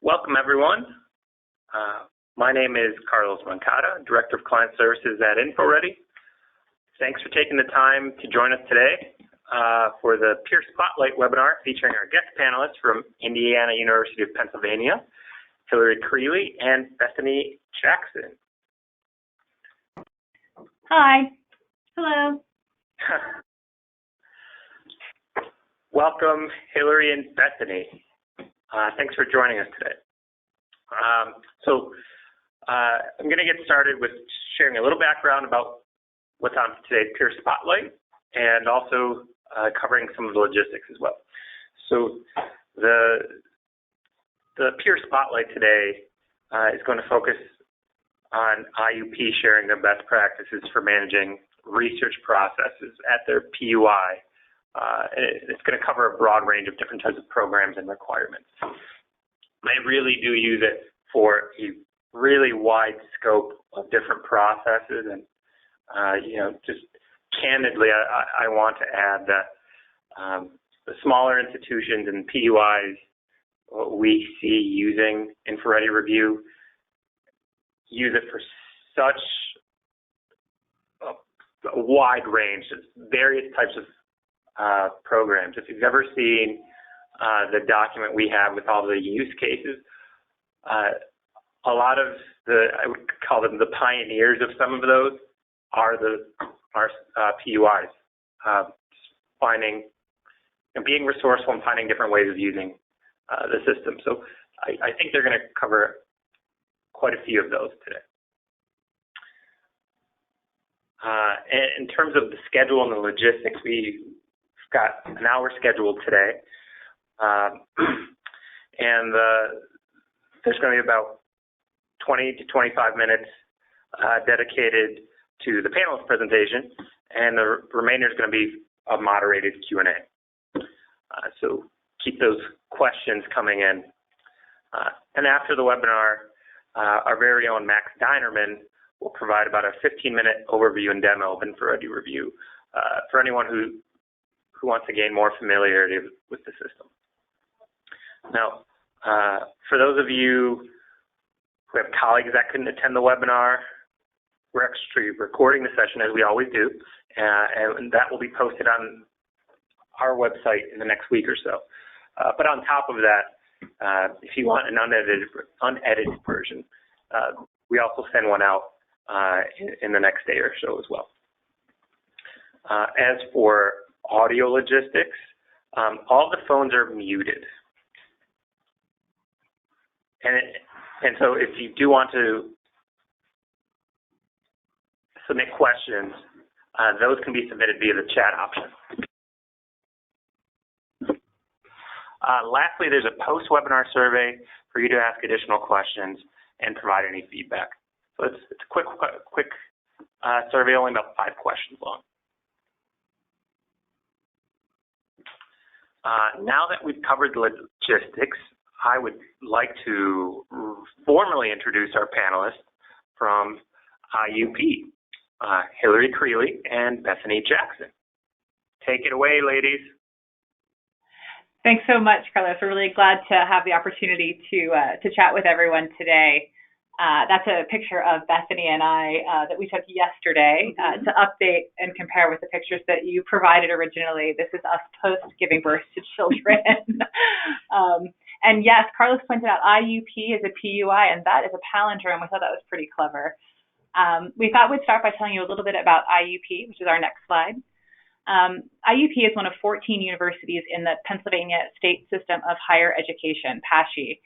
Welcome, everyone. My name is Carlos Mancada, Director of Client Services at InfoReady. Thanks for taking the time to join us today for the Peer Spotlight webinar featuring our guest panelists from Indiana University of Pennsylvania, Hillary Creeley and Bethany Jackson. Hi. Hello. Welcome, Hillary and Bethany. Thanks for joining us today. I'm going to get started with sharing a little background about what's on today's Peer Spotlight and also covering some of the logistics as well. So the Peer Spotlight today is going to focus on IUP sharing their best practices for managing research processes at their PUI. It's going to cover a broad range of different types of programs and requirements. They really do use it for a really wide scope of different processes, and just candidly, I want to add that the smaller institutions and PUIs we see using InfoReady Review use it for such a wide range, various types of programs. If you've ever seen the document we have with all the use cases, a lot of I would call them the pioneers of some of those are our PUIs, being resourceful and finding different ways of using the system. So I think they're going to cover quite a few of those today. In terms of the schedule and the logistics, we've got an hour scheduled today, and there's going to be about 20 to 25 minutes dedicated to the panelist presentation, and the remainder is going to be a moderated Q&A. So keep those questions coming in. And after the webinar, our very own Max Dinerman will provide about a 15-minute overview and demo of InfoReady Review for anyone who wants to gain more familiarity with the system. Now, for those of you who have colleagues that couldn't attend the webinar, we're actually recording the session as we always do, and that will be posted on our website in the next week or so. But on top of that, if you want an unedited version, we also send one out in the next day or so as well. As for audio logistics, all the phones are muted. And so if you do want to submit questions, those can be submitted via the chat option. Lastly, there's a post-webinar survey for you to ask additional questions and provide any feedback. So it's a quick survey, only about 5 questions long. Now that we've covered the logistics, I would like to formally introduce our panelists from IUP, Hillary Creeley and Bethany Jackson. Take it away, ladies. Thanks so much, Carlos. We're really glad to have the opportunity to chat with everyone today. That's a picture of Bethany and I that we took yesterday to update and compare with the pictures that you provided originally. This is us post giving birth to children. And yes, Carlos pointed out IUP is a PUI, and that is a palindrome. We thought that was pretty clever. We thought we'd start by telling you a little bit about IUP, which is our next slide. IUP is one of 14 universities in the Pennsylvania State System of Higher Education, PASHE.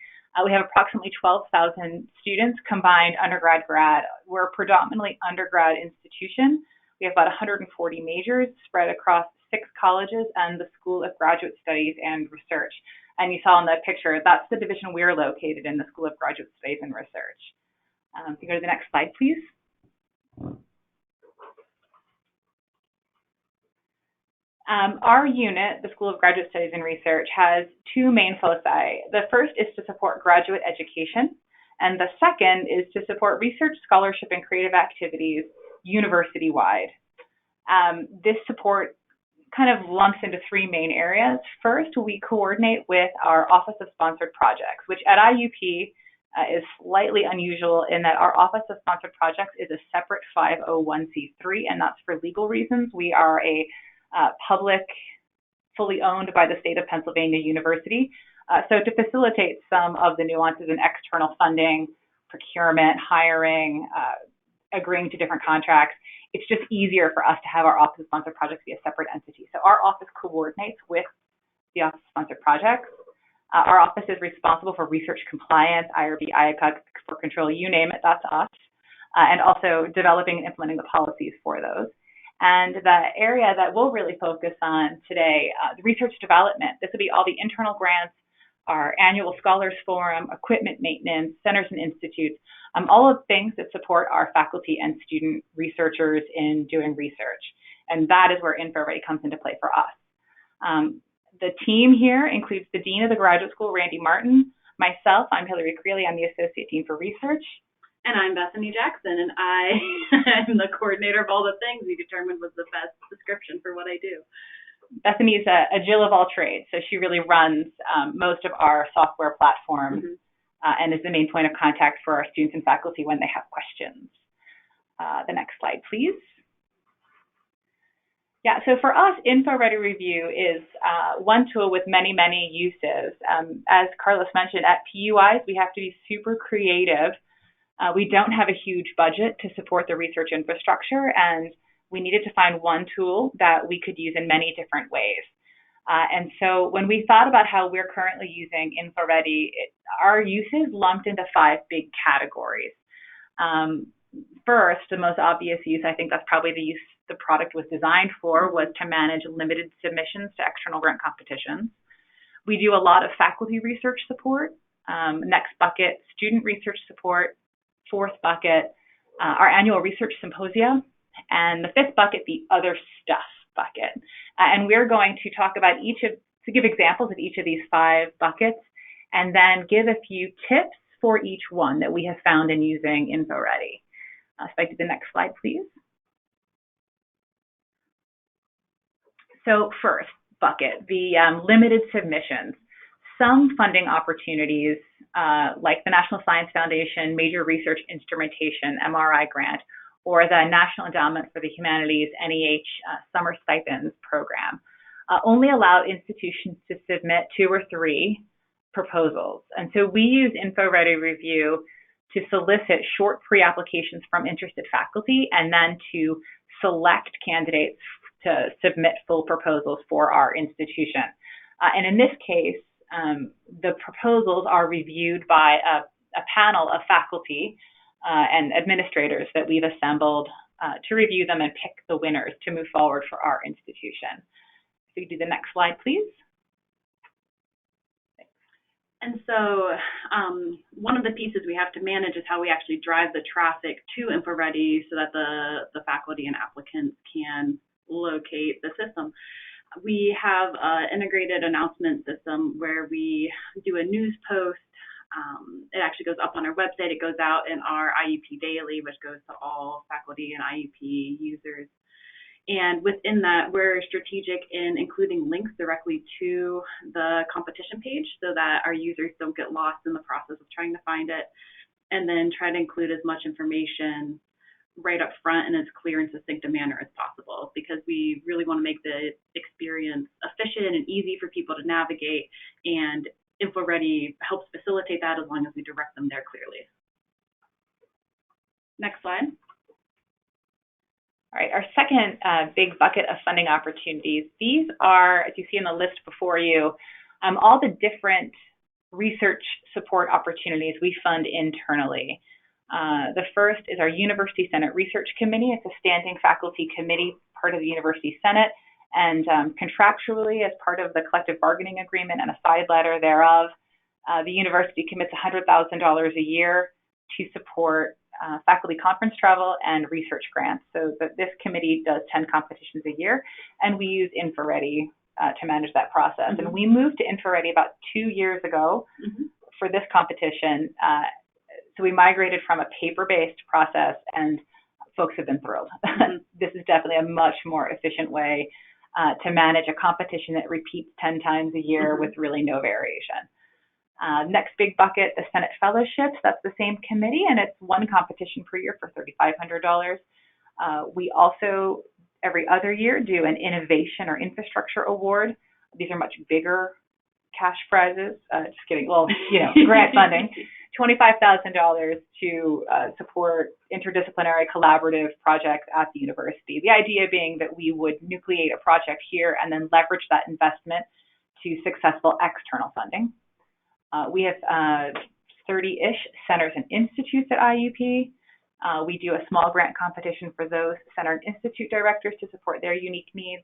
We have approximately 12,000 students combined undergrad, grad. We're a predominantly undergrad institution. We have about 140 majors spread across 6 colleges and the School of Graduate Studies and Research. And you saw in the picture, that's the division we're located in, the School of Graduate Studies and Research. If you go to the next slide, please. Our unit, the School of Graduate Studies and Research, has 2 main foci. The first is to support graduate education, and the second is to support research, scholarship, and creative activities university-wide. This support kind of lumps into three main areas. First, we coordinate with our Office of Sponsored Projects, which at IUP is slightly unusual in that our Office of Sponsored Projects is a separate 501c3, and that's for legal reasons. We are a public, fully owned by the state of Pennsylvania university. So to facilitate some of the nuances in external funding, procurement, hiring, agreeing to different contracts, it's just easier for us to have our Office of Sponsored Projects be a separate entity. So our office coordinates with the Office of Sponsored Projects. Our office is responsible for research compliance, IRB, IACUC, export control, you name it, that's us, and also developing and implementing the policies for those. And the area that we'll really focus on today, the research development, this will be all the internal grants, our annual Scholars Forum, equipment maintenance, centers and institutes, all of the things that support our faculty and student researchers in doing research. And that is where InfoReady comes into play for us. The team here includes the Dean of the Graduate School, Randy Martin, myself, I'm Hillary Creeley, I'm the Associate Dean for Research. And I'm Bethany Jackson, and I am the coordinator of all the things we determined was the best description for what I do. Bethany is a Jill of all trades, so she really runs most of our software platform and is the main point of contact for our students and faculty when they have questions. The next slide, please. Yeah, so for us, InfoReady Review is one tool with many, many uses. As Carlos mentioned, at PUIs, we have to be super creative. We don't have a huge budget to support the research infrastructure, and we needed to find one tool that we could use in many different ways. And so when we thought about how we're currently using InfoReady, our uses lumped into 5 big categories. First, the most obvious use, I think that's probably the use the product was designed for, was to manage limited submissions to external grant competitions. We do a lot of faculty research support. Next bucket, student research support. Fourth bucket, our annual research symposia. And the fifth bucket, the other stuff bucket. And we're going to talk about to give examples of each of these 5 buckets, and then give a few tips for each one that we have found in using InfoReady. So I do the next slide, please. So first bucket, the limited submissions. Some funding opportunities, like the National Science Foundation Major Research Instrumentation, MRI grant, or the National Endowment for the Humanities, NEH Summer Stipends Program, only allow institutions to submit 2 or 3 proposals. And so we use InfoReady Review to solicit short pre-applications from interested faculty and then to select candidates to submit full proposals for our institution. And in this case, the proposals are reviewed by a panel of faculty and administrators that we've assembled to review them and pick the winners to move forward for our institution. If you could do the next slide, please. And so one of the pieces we have to manage is how we actually drive the traffic to InfoReady so that the faculty and applicants can locate the system. We have an integrated announcement system where we do a news post. It actually goes up on our website. It goes out in our IUP Daily, which goes to all faculty and IUP users. And within that, we're strategic in including links directly to the competition page so that our users don't get lost in the process of trying to find it, and then try to include as much information right up front in as clear and succinct a manner as possible, because we really want to make the experience efficient and easy for people to navigate, and InfoReady helps facilitate that as long as we direct them there clearly. Next slide. All right, our second big bucket of funding opportunities. These are, as you see in the list before you, all the different research support opportunities we fund internally. The first is our University Senate Research Committee. It's a standing faculty committee, part of the University Senate, and contractually, as part of the collective bargaining agreement and a side letter thereof, the university commits $100,000 a year to support faculty conference travel and research grants. So this committee does 10 competitions a year, and we use InfoReady to manage that process. And we moved to InfoReady about 2 years ago for this competition. So we migrated from a paper-based process, and folks have been thrilled. This is definitely a much more efficient way to manage a competition that repeats 10 times a year with really no variation. Next big bucket, the Senate Fellowships. That's the same committee, and it's one competition per year for $3,500. We also, every other year, do an innovation or infrastructure award. These are much bigger cash prizes. Just kidding. Well, grant funding. $25,000 to support interdisciplinary collaborative projects at the university. The idea being that we would nucleate a project here and then leverage that investment to successful external funding. We have 30-ish centers and institutes at IUP. We do a small grant competition for those center and institute directors to support their unique needs.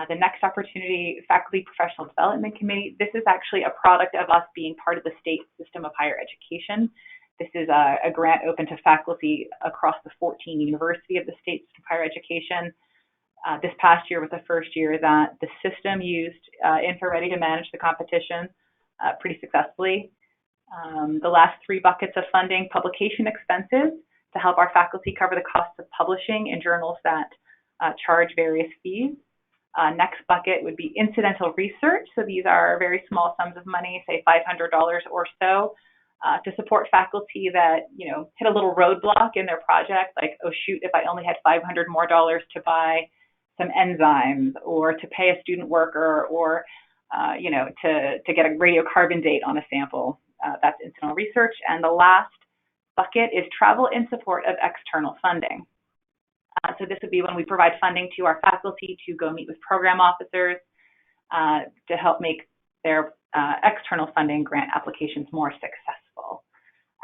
The next opportunity, Faculty Professional Development Committee. This is actually a product of us being part of the state system of higher education. This is a grant open to faculty across the 14 universities of the state system of higher education. This past year was the first year that the system used InfoReady to manage the competition pretty successfully. The last three buckets of funding, publication expenses to help our faculty cover the costs of publishing in journals that charge various fees. Next bucket would be incidental research. So these are very small sums of money, say $500 or so, to support faculty that, hit a little roadblock in their project, like, oh shoot, if I only had $500 more to buy some enzymes or to pay a student worker or, to get a radiocarbon date on a sample. That's incidental research. And the last bucket is travel in support of external funding. So this would be when we provide funding to our faculty to go meet with program officers to help make their external funding grant applications more successful.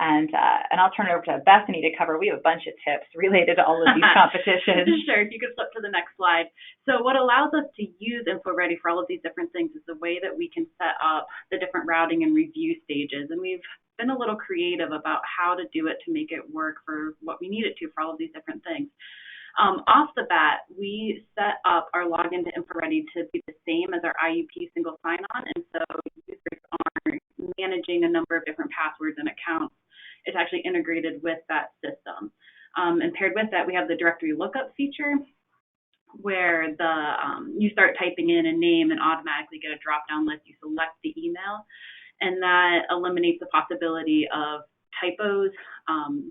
And I'll turn it over to Bethany to cover. We have a bunch of tips related to all of these competitions. Sure, if you could flip to the next slide. So what allows us to use InfoReady for all of these different things is the way that we can set up the different routing and review stages. And we've been a little creative about how to do it to make it work for what we need it to for all of these different things. Off the bat, we set up our login to InfoReady to be the same as our IUP single sign-on, and so users aren't managing a number of different passwords and accounts. It's actually integrated with that system. And paired with that, we have the directory lookup feature, where you start typing in a name and automatically get a drop-down list. You select the email, and that eliminates the possibility of typos,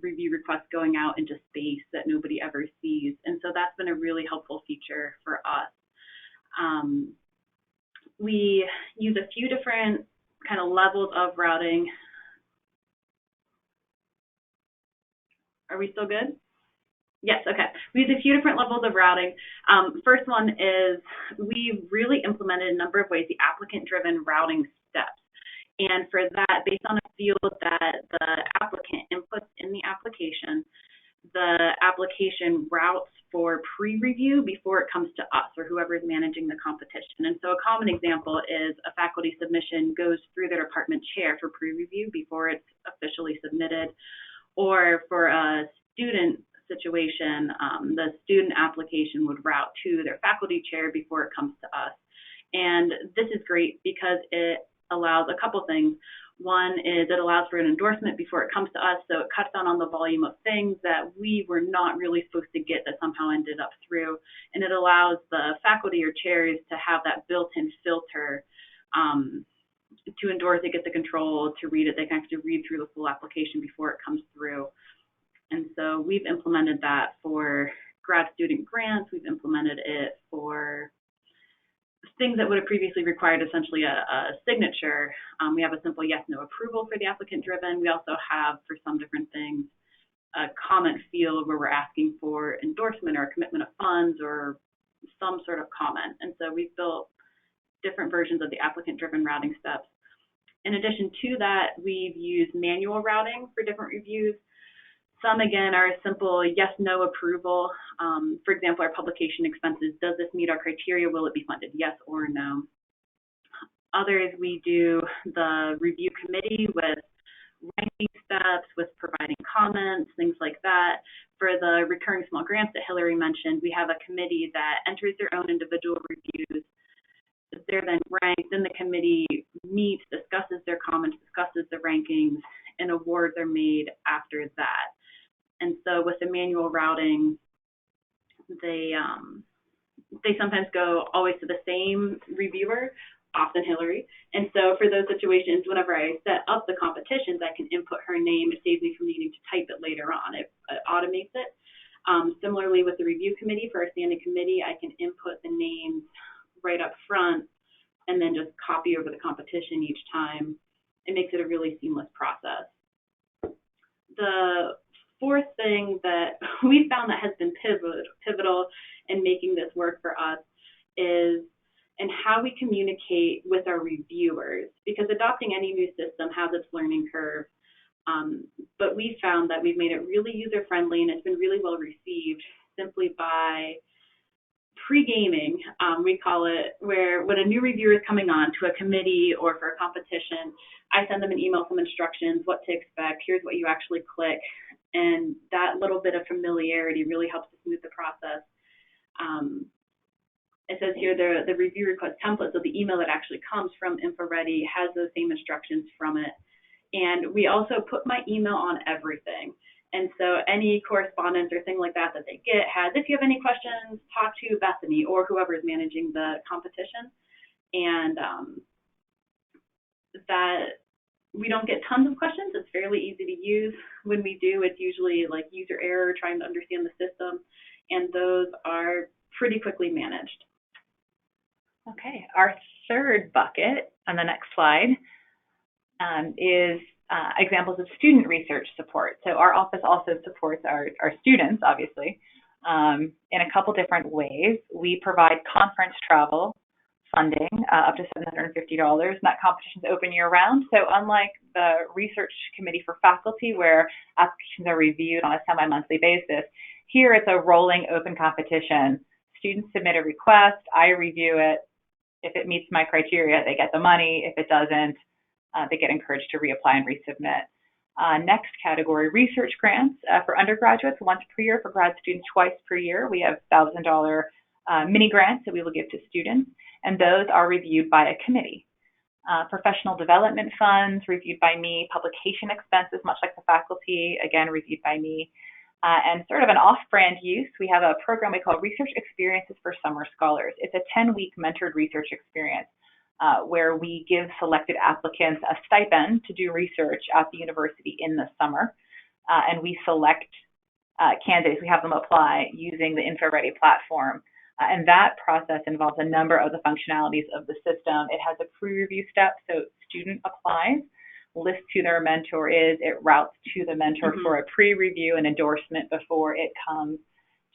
review requests going out into space that nobody ever sees. And so that's been a really helpful feature for us. We use a few different kind of levels of routing. Are we still good? Yes, okay. We use a few different levels of routing. First one is we really implemented a number of ways the applicant-driven routing steps. And for that, based on a field that the applicant inputs in the application routes for pre-review before it comes to us or whoever is managing the competition. And so a common example is a faculty submission goes through their department chair for pre-review before it's officially submitted. Or for a student situation, the student application would route to their faculty chair before it comes to us. And this is great because it allows a couple things. One is it allows for an endorsement before it comes to us, so it cuts down on the volume of things that we were not really supposed to get that somehow ended up through. And it allows the faculty or chairs to have that built-in filter to endorse it, get the control, to read it. They can actually read through the full application before it comes through. And so we've implemented that for grad student grants. We've implemented it for things that would have previously required essentially a signature. We have a simple yes/no approval for the applicant-driven. We also have, for some different things, a comment field where we're asking for endorsement or a commitment of funds or some sort of comment. And so we've built different versions of the applicant-driven routing steps. In addition to that, we've used manual routing for different reviews. Some, again, are a simple yes/no approval. For example, our publication expenses, does this meet our criteria? Will it be funded? Yes or no. Others, we do the review committee with ranking steps, with providing comments, things like that. For the recurring small grants that Hillary mentioned, we have a committee that enters their own individual reviews. They're then ranked, then the committee meets, discusses their comments, discusses the rankings, and awards are made after that. And so with the manual routing, they sometimes go always to the same reviewer, often Hillary. And so for those situations, whenever I set up the competitions, I can input her name. It saves me from needing to type it later on. It automates it. Similarly, with the review committee, for our standing committee, I can input the names right up front and then just copy over the competition each time. It makes it a really seamless process. The fourth thing that we found that has been pivotal in making this work for us is in how we communicate with our reviewers, because adopting any new system has its learning curve. But we found that we've made it really user-friendly, and it's been really well received simply by pre-gaming, we call it, where when a new reviewer is coming on to a committee or for a competition, I send them an email, some instructions, what to expect, here's what you actually click, and that little bit of familiarity really helps to smooth the process. It says here the review request template, so the email that actually comes from InfoReady has those same instructions from it. And we also put my email on everything. And so any correspondence or thing like that they get has, if you have any questions, talk to Bethany or whoever is managing the competition. And that we don't get tons of questions. It's fairly easy to use. When we do, it's usually like user error, trying to understand the system. And those are pretty quickly managed. Okay, our third bucket on the next slide is examples of student research support. So our office also supports our students, obviously, in a couple different ways. We provide conference travel funding up to $750, and that competition is open year-round. So unlike the research committee for faculty, where applications are reviewed on a semi-monthly basis, here it's a rolling open competition. Students submit a request, I review it. If it meets my criteria, they get the money. If it doesn't, they get encouraged to reapply and resubmit. Next category, research grants for undergraduates, once per year. For grad students, twice per year. We have $1,000 mini grants that we will give to students, and those are reviewed by a committee. Professional development funds, reviewed by me. Publication expenses, much like the faculty, again, reviewed by me. And sort of an off-brand use, we have a program we call Research Experiences for Summer Scholars. It's a 10-week mentored research experience where we give selected applicants a stipend to do research at the university in the summer. And we select candidates, we have them apply using the InfoReady platform. And that process involves a number of the functionalities of the system. It has a pre-review step, so student applies, lists who their mentor is, it routes to the mentor for a pre-review and endorsement before it comes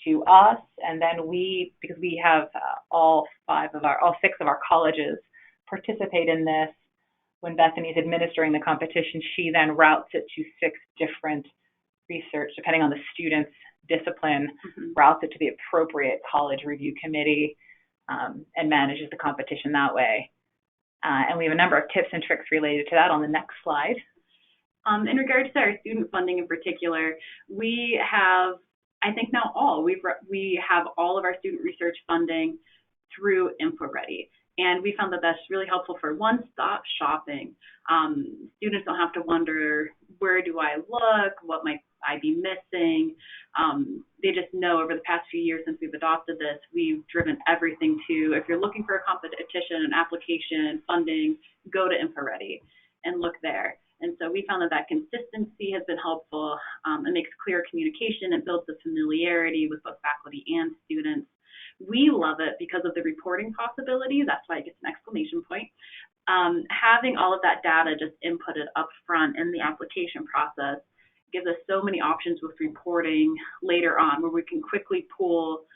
to us. And then we, because we have all six of our colleges participate in this, when Bethany is administering the competition, she then routes it to 6 different research, depending on the student's discipline, routes it to the appropriate college review committee, and manages the competition that way. And we have a number of tips and tricks related to that on the next slide. In regards to our student funding in particular, we have, I think now we have all of our student research funding through InfoReady. And we found that that's really helpful for one-stop shopping. Students don't have to wonder, where do I look? What might I be missing? They just know over the past few years since we've adopted this, we've driven everything to, if you're looking for a competition, an application, funding, go to InfoReady and look there. And so we found that that consistency has been helpful. It makes clear communication. It builds the familiarity with both faculty and students. We love it because of the reporting possibilities. That's why it gets an exclamation point. Having all of that data just inputted up front in the application process gives us so many options with reporting later on, where we can quickly pull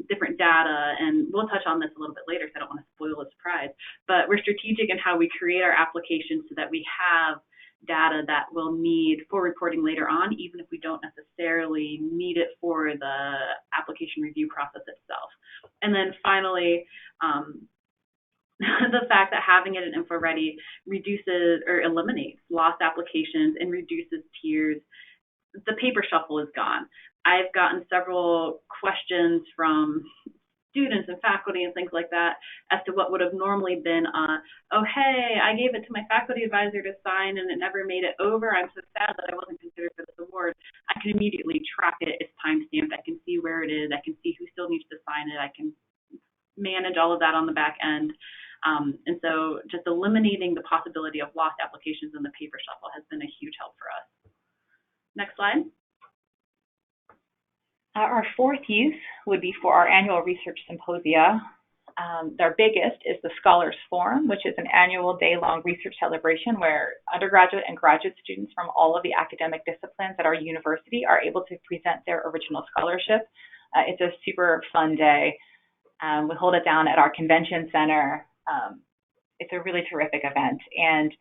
different data, and we'll touch on this a little bit later, so I don't want to spoil the surprise, but we're strategic in how we create our applications so that we have data that we'll need for reporting later on, even if we don't necessarily need it for the application review process itself. And then finally, the fact that having it in InfoReady reduces or eliminates lost applications and reduces tiers. The paper shuffle is gone. I've gotten several questions from students and faculty and things like that as to what would have normally been, oh, hey, I gave it to my faculty advisor to sign and it never made it over. I'm so sad that I wasn't considered for this award. I can immediately track it. It's timestamped. I can see where it is. I can see who still needs to sign it. I can manage all of that on the back end. And so just eliminating the possibility of lost applications in the paper shuffle has been a huge help for us. Next slide. Our fourth use would be for our annual research symposia. Their biggest is the Scholars Forum, which is an annual day-long research celebration where undergraduate and graduate students from all of the academic disciplines at our university are able to present their original scholarship. It's a super fun day. We hold it down at our convention center. It's a really terrific event. And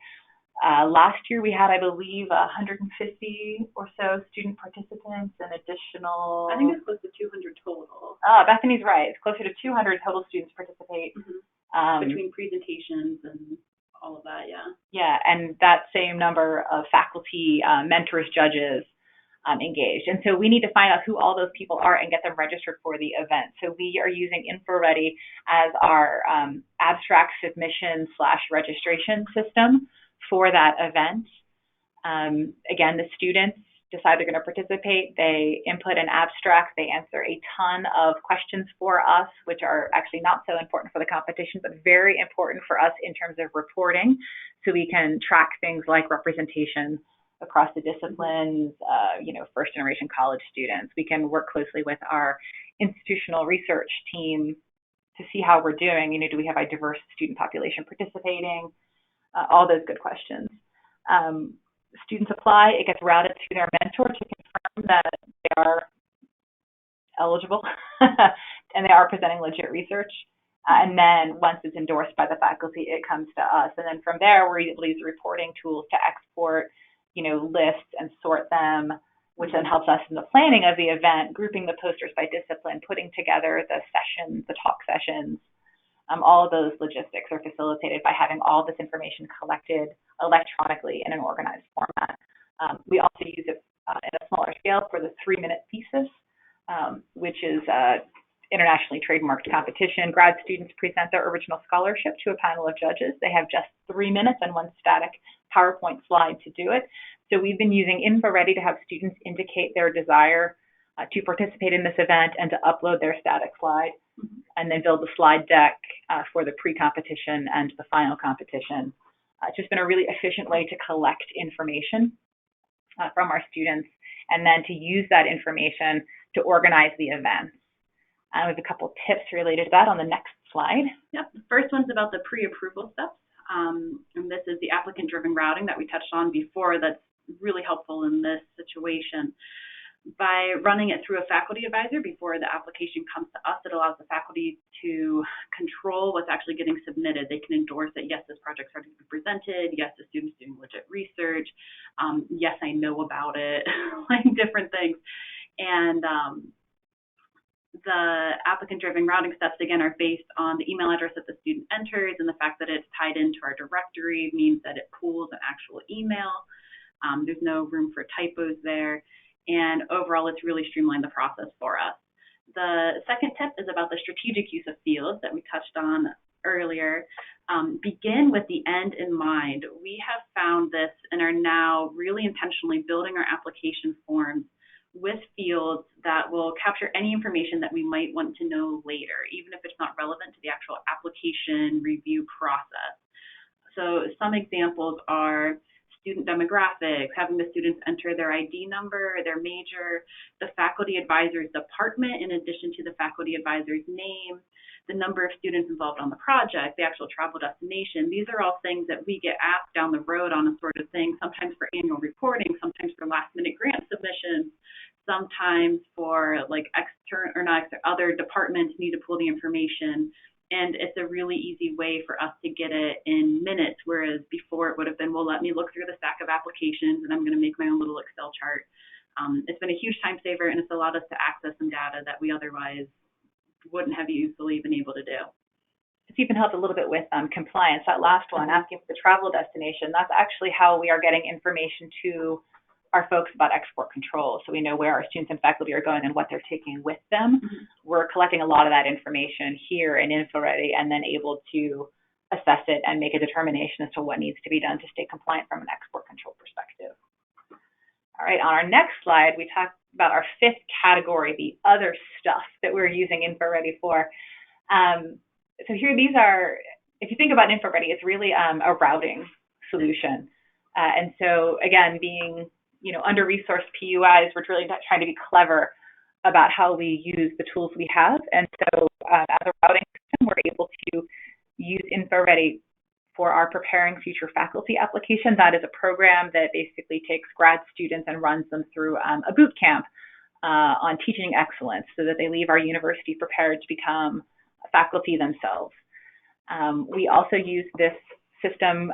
last year we had, I believe, 150 or so student participants and additional... I think it's close to 200 total. Bethany's right. It's closer to 200 total students participate. Between presentations and all of that, yeah. Yeah, and that same number of faculty, mentors, judges engaged. And so we need to find out who all those people are and get them registered for the event. So we are using InfoReady as our abstract submission / registration system for that event. Again, the students decide they're going to participate. They input an abstract. They answer a ton of questions for us, which are actually not so important for the competition, but very important for us in terms of reporting, so we can track things like representation across the disciplines, first-generation college students. We can work closely with our institutional research team to see how we're doing. Do we have a diverse student population participating? All those good questions. Students apply, it gets routed to their mentor to confirm that they are eligible and they are presenting legit research. And then once it's endorsed by the faculty, it comes to us. And then from there, we're able to use reporting tools to export, lists and sort them, which then helps us in the planning of the event, grouping the posters by discipline, putting together the sessions, the talk sessions. All of those logistics are facilitated by having all this information collected electronically in an organized format. We also use it at a smaller scale for the 3-minute thesis, which is internationally trademarked competition. Grad students present their original scholarship to a panel of judges. They have just 3 minutes and one static PowerPoint slide to do it. So we've been using InfoReady to have students indicate their desire to participate in this event and to upload their static slide, and then build the slide deck for the pre-competition and the final competition. It's just been a really efficient way to collect information from our students and then to use that information to organize the event. We have a couple tips related to that on the next slide. Yep, the first one's about the pre-approval steps. And this is the applicant-driven routing that we touched on before that's really helpful in this situation. By running it through a faculty advisor before the application comes to us, it allows the faculty to control what's actually getting submitted. They can endorse that, yes, this project's ready to be presented, yes, the student's doing legit research, yes, I know about it, like different things. And the applicant-driven routing steps, again, are based on the email address that the student enters, and the fact that it's tied into our directory means that it pools an actual email. There's no room for typos there. And overall, it's really streamlined the process for us. The second tip is about the strategic use of fields that we touched on earlier. Begin with the end in mind. We have found this and are now really intentionally building our application forms with fields that will capture any information that we might want to know later, even if it's not relevant to the actual application review process. So some examples are student demographics, having the students enter their ID number, their major, the faculty advisor's department in addition to the faculty advisor's name, the number of students involved on the project, the actual travel destination. These are all things that we get asked down the road on a sort of thing, sometimes for annual reporting, sometimes for last-minute grant submissions, sometimes for like other departments need to pull the information. And it's a really easy way for us to get it in minutes, whereas before it would have been, well, let me look through the stack of applications and I'm going to make my own little Excel chart. It's been a huge time saver, and it's allowed us to access some data that we otherwise wouldn't have easily been able to do. It's even helped a little bit with compliance. That last one, asking for the travel destination, that's actually how we are getting information to our folks about export control. So we know where our students and faculty are going and what they're taking with them. We're collecting a lot of that information here in InfoReady and then able to assess it and make a determination as to what needs to be done to stay compliant from an export control perspective. All right, on our next slide, we talk about our fifth category, the other stuff that we're using InfoReady for. so here, these are, if you think about InfoReady, it's really a routing solution. And so again, being, under-resourced PUIs, we're really not trying to be clever about how we use the tools we have. And so as a routing system, we're able to use InfoReady for our Preparing Future Faculty application. That is a program that basically takes grad students and runs them through a boot camp on teaching excellence so that they leave our university prepared to become faculty themselves. We also use this system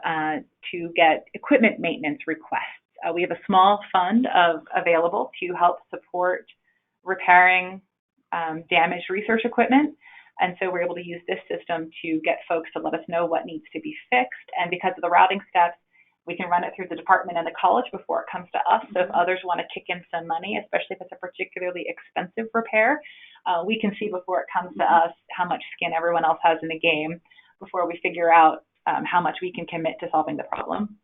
to get equipment maintenance requests. We have a small fund available to help support repairing damaged research equipment. And so we're able to use this system to get folks to let us know what needs to be fixed. And because of the routing steps, we can run it through the department and the college before it comes to us. So if others want to kick in some money, especially if it's a particularly expensive repair, we can see before it comes to us how much skin everyone else has in the game before we figure out how much we can commit to solving the problem.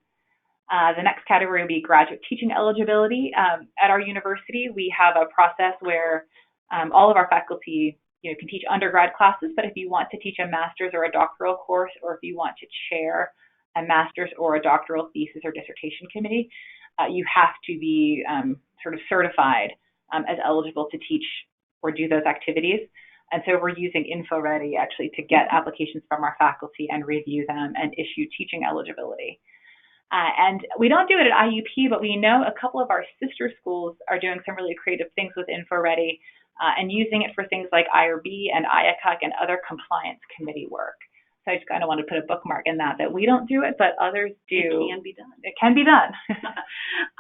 The next category would be graduate teaching eligibility. At our university, we have a process where all of our faculty can teach undergrad classes, but if you want to teach a master's or a doctoral course, or if you want to chair a master's or a doctoral thesis or dissertation committee, you have to be sort of certified as eligible to teach or do those activities. And so we're using InfoReady actually to get applications from our faculty and review them and issue teaching eligibility. And we don't do it at IUP, but we know a couple of our sister schools are doing some really creative things with InfoReady and using it for things like IRB and IACUC and other compliance committee work. So I just kind of want to put a bookmark in that we don't do it, but others do. It can be done. It can be done.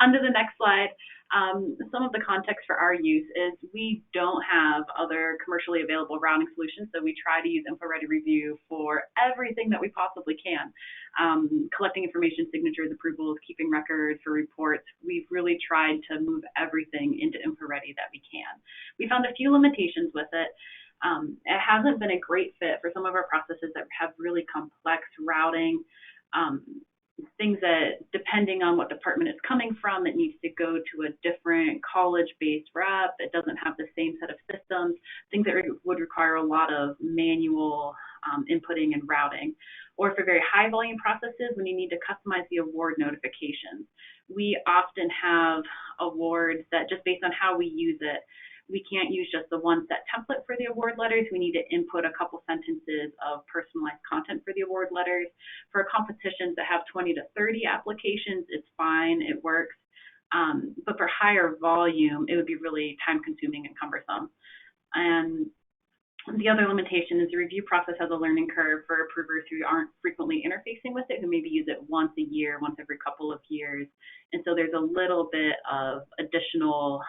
On to the next slide. Some of the context for our use is we don't have other commercially available routing solutions, so we try to use InfoReady Review for everything that we possibly can. Collecting information, signatures, approvals, keeping records for reports. We've really tried to move everything into InfoReady that we can. We found a few limitations with it. It hasn't been a great fit for some of our processes that have really complex routing, things that, depending on what department it's coming from, it needs to go to a different college-based rep. It doesn't have the same set of systems, things that would require a lot of manual inputting and routing. Or for very high volume processes, when you need to customize the award notifications. We often have awards that, just based on how we use it, we can't use just the one set template for the award letters. We need to input a couple sentences of personalized content for the award letters. For competitions that have 20 to 30 applications, it's fine, it works. But for higher volume, it would be really time consuming and cumbersome. And the other limitation is the review process has a learning curve for approvers who aren't frequently interfacing with it, who maybe use it once a year, once every couple of years. And so there's a little bit of additional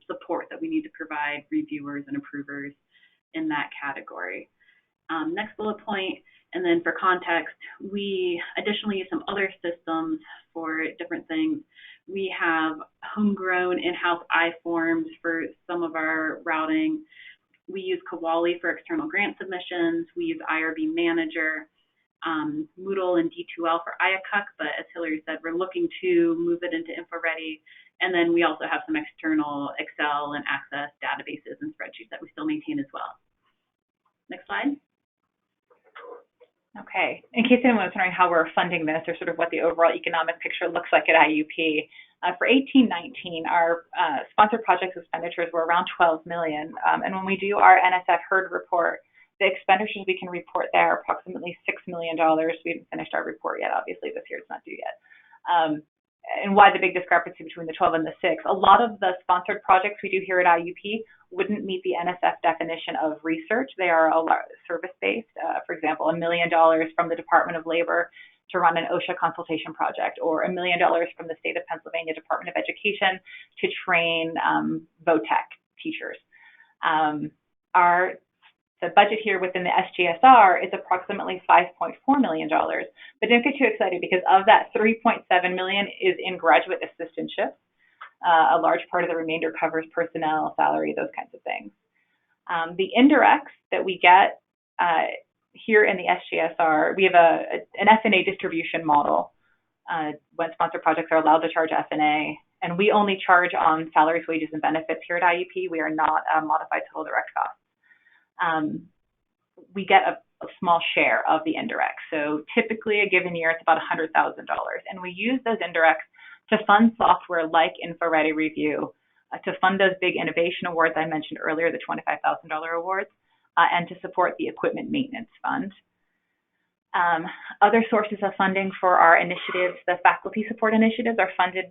support that we need to provide reviewers and approvers in that category. Next bullet point, and then for context, we additionally use some other systems for different things. We have homegrown in-house I-forms for some of our routing. We use Kawali for external grant submissions. We use IRB Manager, Moodle and D2L for IACUC, but as Hillary said, we're looking to move it into InfoReady. And then we also have some external Excel and Access databases and spreadsheets that we still maintain as well. Next slide. Okay. In case anyone was wondering how we're funding this or sort of what the overall economic picture looks like at IUP, for 18-19, our sponsored projects expenditures were around $12 million. And when we do our NSF HERD report, the expenditures we can report there are approximately $6 million. We haven't finished our report yet, obviously, this year it's not due yet. And why the big discrepancy between the 12 and the 6? A lot of the sponsored projects we do here at IUP wouldn't meet the NSF definition of research. They are service-based. For example, $1 million from the Department of Labor to run an OSHA consultation project, or $1 million from the state of Pennsylvania Department of Education to train VOTEC teachers. The budget here within the SGSR is approximately $5.4 million, but don't get too excited because of that, $3.7 million is in graduate assistantships. A large part of the remainder covers personnel, salary, those kinds of things. The indirects that we get here in the SGSR, we have an F&A distribution model when sponsored projects are allowed to charge F&A, and we only charge on salaries, wages, and benefits here at IUP. We are not modified total direct costs. We get a small share of the indirects. So typically a given year, it's about $100,000. And we use those indirects to fund software like InfoReady Review, to fund those big innovation awards I mentioned earlier, the $25,000 awards, and to support the equipment maintenance fund. Other sources of funding for our initiatives, the faculty support initiatives, are funded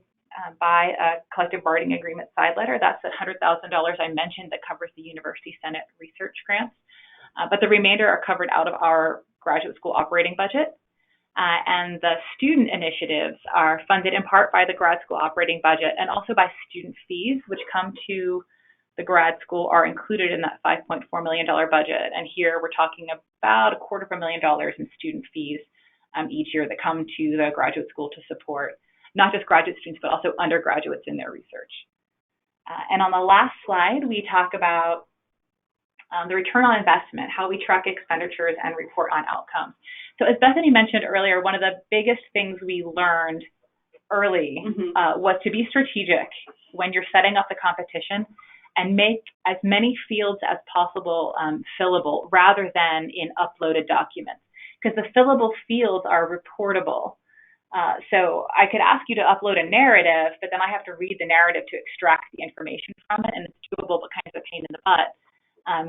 by a collective bargaining agreement side letter. That's the $100,000 I mentioned that covers the University Senate research grants. But the remainder are covered out of our graduate school operating budget. And the student initiatives are funded in part by the grad school operating budget and also by student fees, which come to the grad school, are included in that $5.4 million budget. And here we're talking about $250,000 in student fees each year that come to the graduate school to support not just graduate students, but also undergraduates in their research. And on the last slide, we talk about the return on investment, how we track expenditures and report on outcomes. So as Bethany mentioned earlier, one of the biggest things we learned early was to be strategic when you're setting up the competition and make as many fields as possible fillable rather than in uploaded documents, because the fillable fields are reportable. So I could ask you to upload a narrative, but then I have to read the narrative to extract the information from it, and it's doable, but kind of a pain in the butt.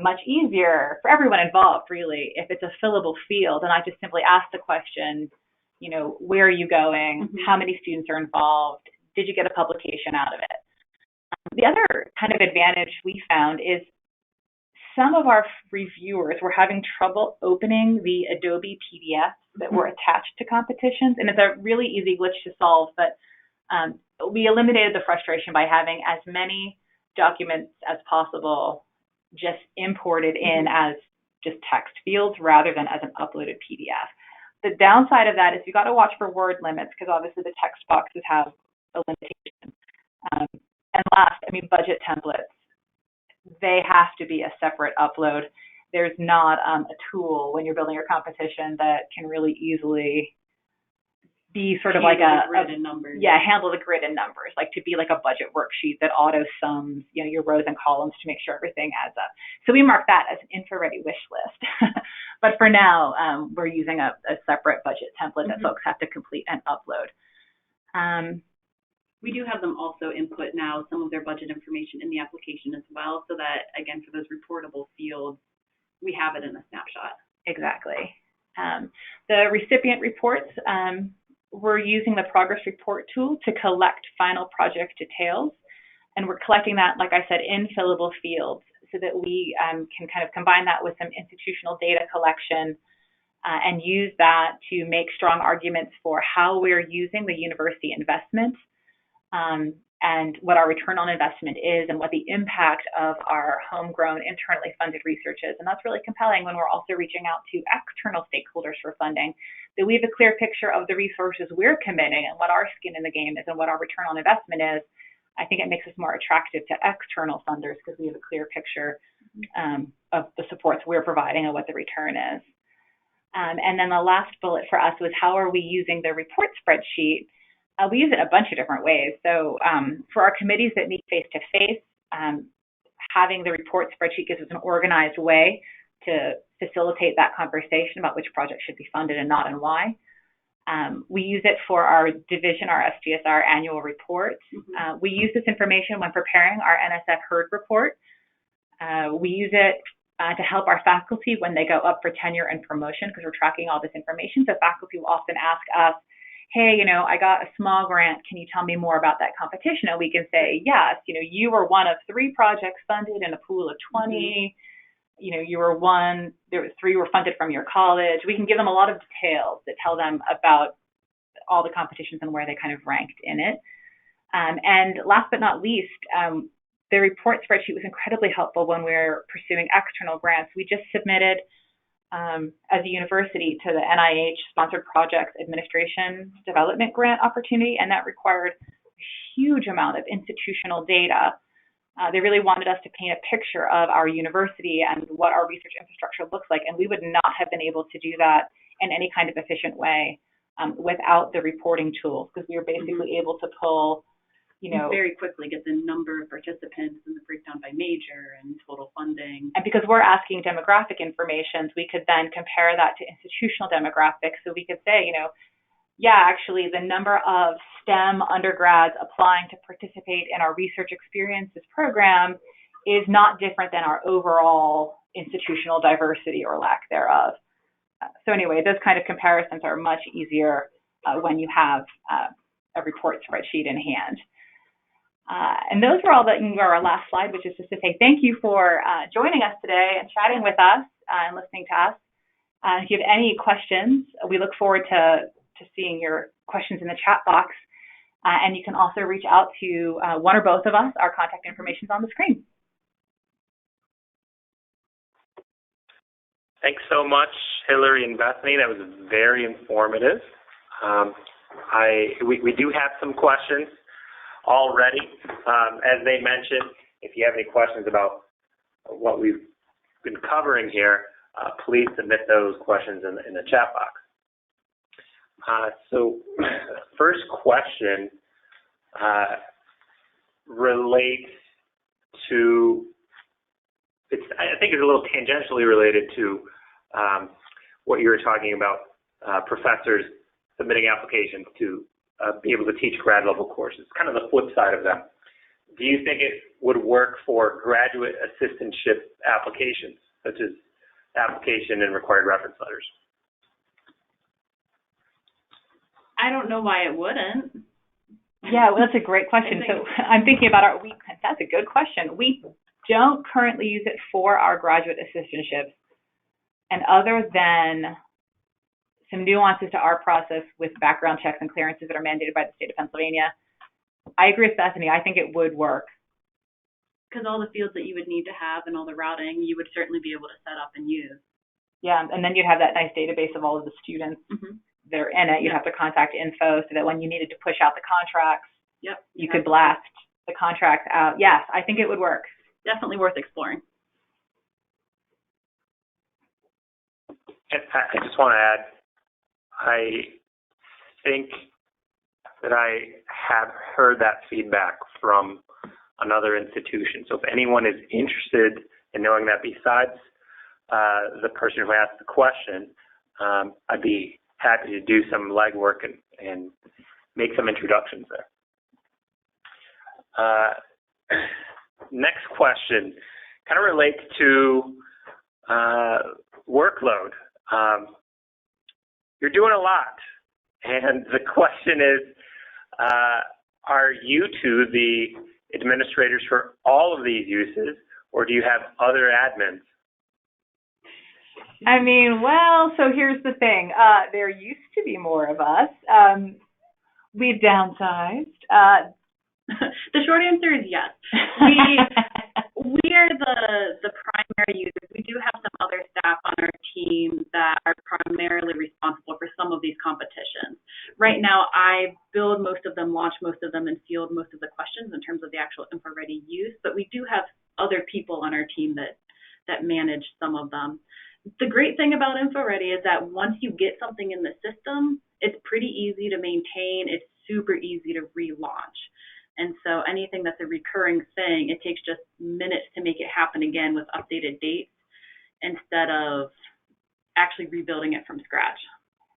Much easier for everyone involved, really, if it's a fillable field, and I just simply ask the question, you know, where are you going? How many students are involved? Did you get a publication out of it? The other kind of advantage we found is some of our reviewers were having trouble opening the Adobe PDFs that were attached to competitions, and it's a really easy glitch to solve, but we eliminated the frustration by having as many documents as possible just imported in as just text fields rather than as an uploaded PDF. The downside of that is you got to watch for word limits, because obviously the text boxes have a limitation. And last, I mean, budget templates, they have to be a separate upload. There's not a tool when you're building your competition that can really easily be sort of like handle the grid and numbers, like to be like a budget worksheet that auto sums, you know, your rows and columns to make sure everything adds up. So we mark that as an InfoReady wish list. But for now, we're using a separate budget template that folks have to complete and upload. We do have them also input now some of their budget information in the application as well, so that, again, for those reportable fields, we have it in a snapshot. Exactly. The recipient reports, we're using the progress report tool to collect final project details, and we're collecting that, like I said, in fillable fields so that we can kind of combine that with some institutional data collection and use that to make strong arguments for how we're using the university investment and what our return on investment is and what the impact of our homegrown, internally funded research is. And that's really compelling when we're also reaching out to external stakeholders for funding, that we have a clear picture of the resources we're committing and what our skin in the game is and what our return on investment is. I think it makes us more attractive to external funders because we have a clear picture of the supports we're providing and what the return is. And then the last bullet for us was how are we using the report spreadsheet? We use it a bunch of different ways. So for our committees that meet face-to-face, having the report spreadsheet gives us an organized way to facilitate that conversation about which projects should be funded and not and why. We use it for our division, our SGSR annual report. We use this information when preparing our NSF HERD report. We use it to help our faculty when they go up for tenure and promotion, because we're tracking all this information. So faculty will often ask us, hey, you know, I got a small grant. Can you tell me more about that competition? And we can say, yes, you know, you were one of 3 projects funded in a pool of 20. You know, you were one, there were 3 were funded from your college. We can give them a lot of details that tell them about all the competitions and where they kind of ranked in it. And last but not least, the report spreadsheet was incredibly helpful when we're pursuing external grants. We just submitted as a university to the NIH Sponsored Projects Administration Development Grant opportunity, and that required a huge amount of institutional data. They really wanted us to paint a picture of our university and what our research infrastructure looks like, and we would not have been able to do that in any kind of efficient way without the reporting tools, because we were basically able to pull very quickly get the number of participants and the breakdown by major and total funding. And because we're asking demographic information, we could then compare that to institutional demographics. So we could say, yeah, actually the number of STEM undergrads applying to participate in our research experiences program is not different than our overall institutional diversity or lack thereof. So anyway, those kind of comparisons are much easier when you have a report spreadsheet in hand. And those were all our last slide, which is just to say thank you for joining us today and chatting with us and listening to us. If you have any questions, we look forward to seeing your questions in the chat box. And you can also reach out to one or both of us. Our contact information is on the screen. Thanks so much, Hillary and Bethany. That was very informative. We do have some questions already. As they mentioned, if you have any questions about what we've been covering here, please submit those questions in the chat box. So first question relates to, I think it's a little tangentially related to what you were talking about, professors submitting applications to be able to teach grad level courses, kind of the flip side of that. Do you think it would work for graduate assistantship applications, such as application and required reference letters? I don't know why it wouldn't. Yeah, well, that's a great question. So I'm thinking about that's a good question. We don't currently use it for our graduate assistantships. And other than some nuances to our process with background checks and clearances that are mandated by the state of Pennsylvania, I agree with Bethany. I think it would work. Because all the fields that you would need to have and all the routing, you would certainly be able to set up and use. Yeah, and then you'd have that nice database of all of the students that are in it. You'd have the contact info so that when you needed to push out the contracts, you could blast the contracts out. Yes, I think it would work. Definitely worth exploring. I just want to add, I think that I have heard that feedback from another institution. So if anyone is interested in knowing that besides the person who asked the question, I'd be happy to do some legwork and make some introductions there. Next question kind of relates to workload. You're doing a lot, and the question is, are you two the administrators for all of these uses, or do you have other admins? I mean, well, so here's the thing. There used to be more of us. We've downsized. The short answer is yes. We are the primary users. We do have some other staff on our team that are primarily responsible for some of these competitions. Right now, I build most of them, launch most of them, and field most of the questions in terms of the actual InfoReady use, but we do have other people on our team that manage some of them. The great thing about InfoReady is that once you get something in the system, it's pretty easy to maintain. It's super easy to relaunch. And so anything that's a recurring thing, it takes just minutes to make it happen again with updated dates instead of actually rebuilding it from scratch.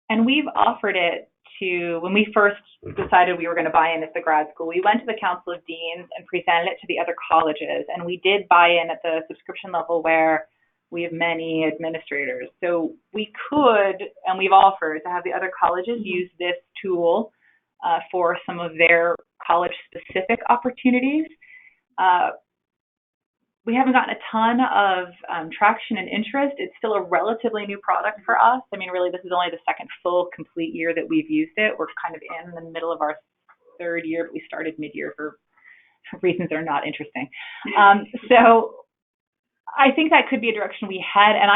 And we've offered it to, when we first decided we were going to buy in as the grad school, we went to the Council of Deans and presented it to the other colleges. And we did buy in at the subscription level where we have many administrators. So we could, and we've offered to have the other colleges use this tool for some of their college-specific opportunities. We haven't gotten a ton of traction and interest. It's still a relatively new product for us. I mean, really, this is only the second full, complete year that we've used it. We're kind of in the middle of our third year, but we started mid-year for reasons that are not interesting. So I think that could be a direction we head, and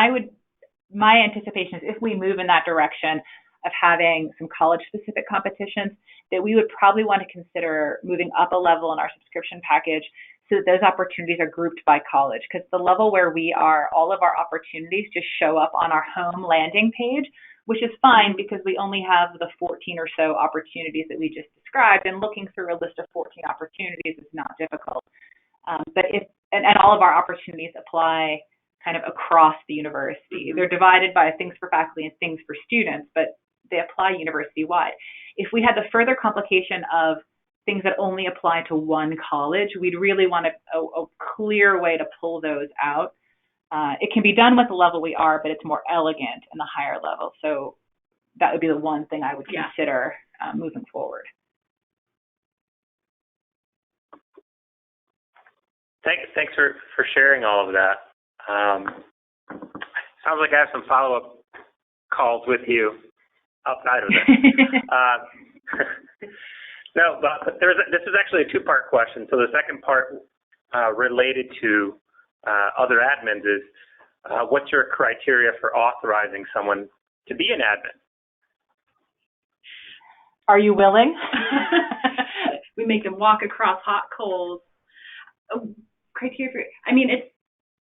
my anticipation is if we move in that direction of having some college-specific competitions, that we would probably want to consider moving up a level in our subscription package so that those opportunities are grouped by college. Because the level where we are, all of our opportunities just show up on our home landing page which is fine because we only have the 14 or so opportunities that we just described, and looking through a list of 14 opportunities is not difficult. But and all of our opportunities apply kind of across the university. They're divided by things for faculty and things for students, but they apply university-wide. If we had the further complication of things that only apply to one college, we'd really want a clear way to pull those out. It can be done with the level we are, but it's more elegant in the higher level. So that would be the one thing I would consider moving forward. Thanks for sharing all of that. Sounds like I have some follow-up calls with you outside of this. No, but this is actually a two-part question. So the second part related to other admins is, what's your criteria for authorizing someone to be an admin? Are you willing? We make them walk across hot coals. Criteria for, I mean,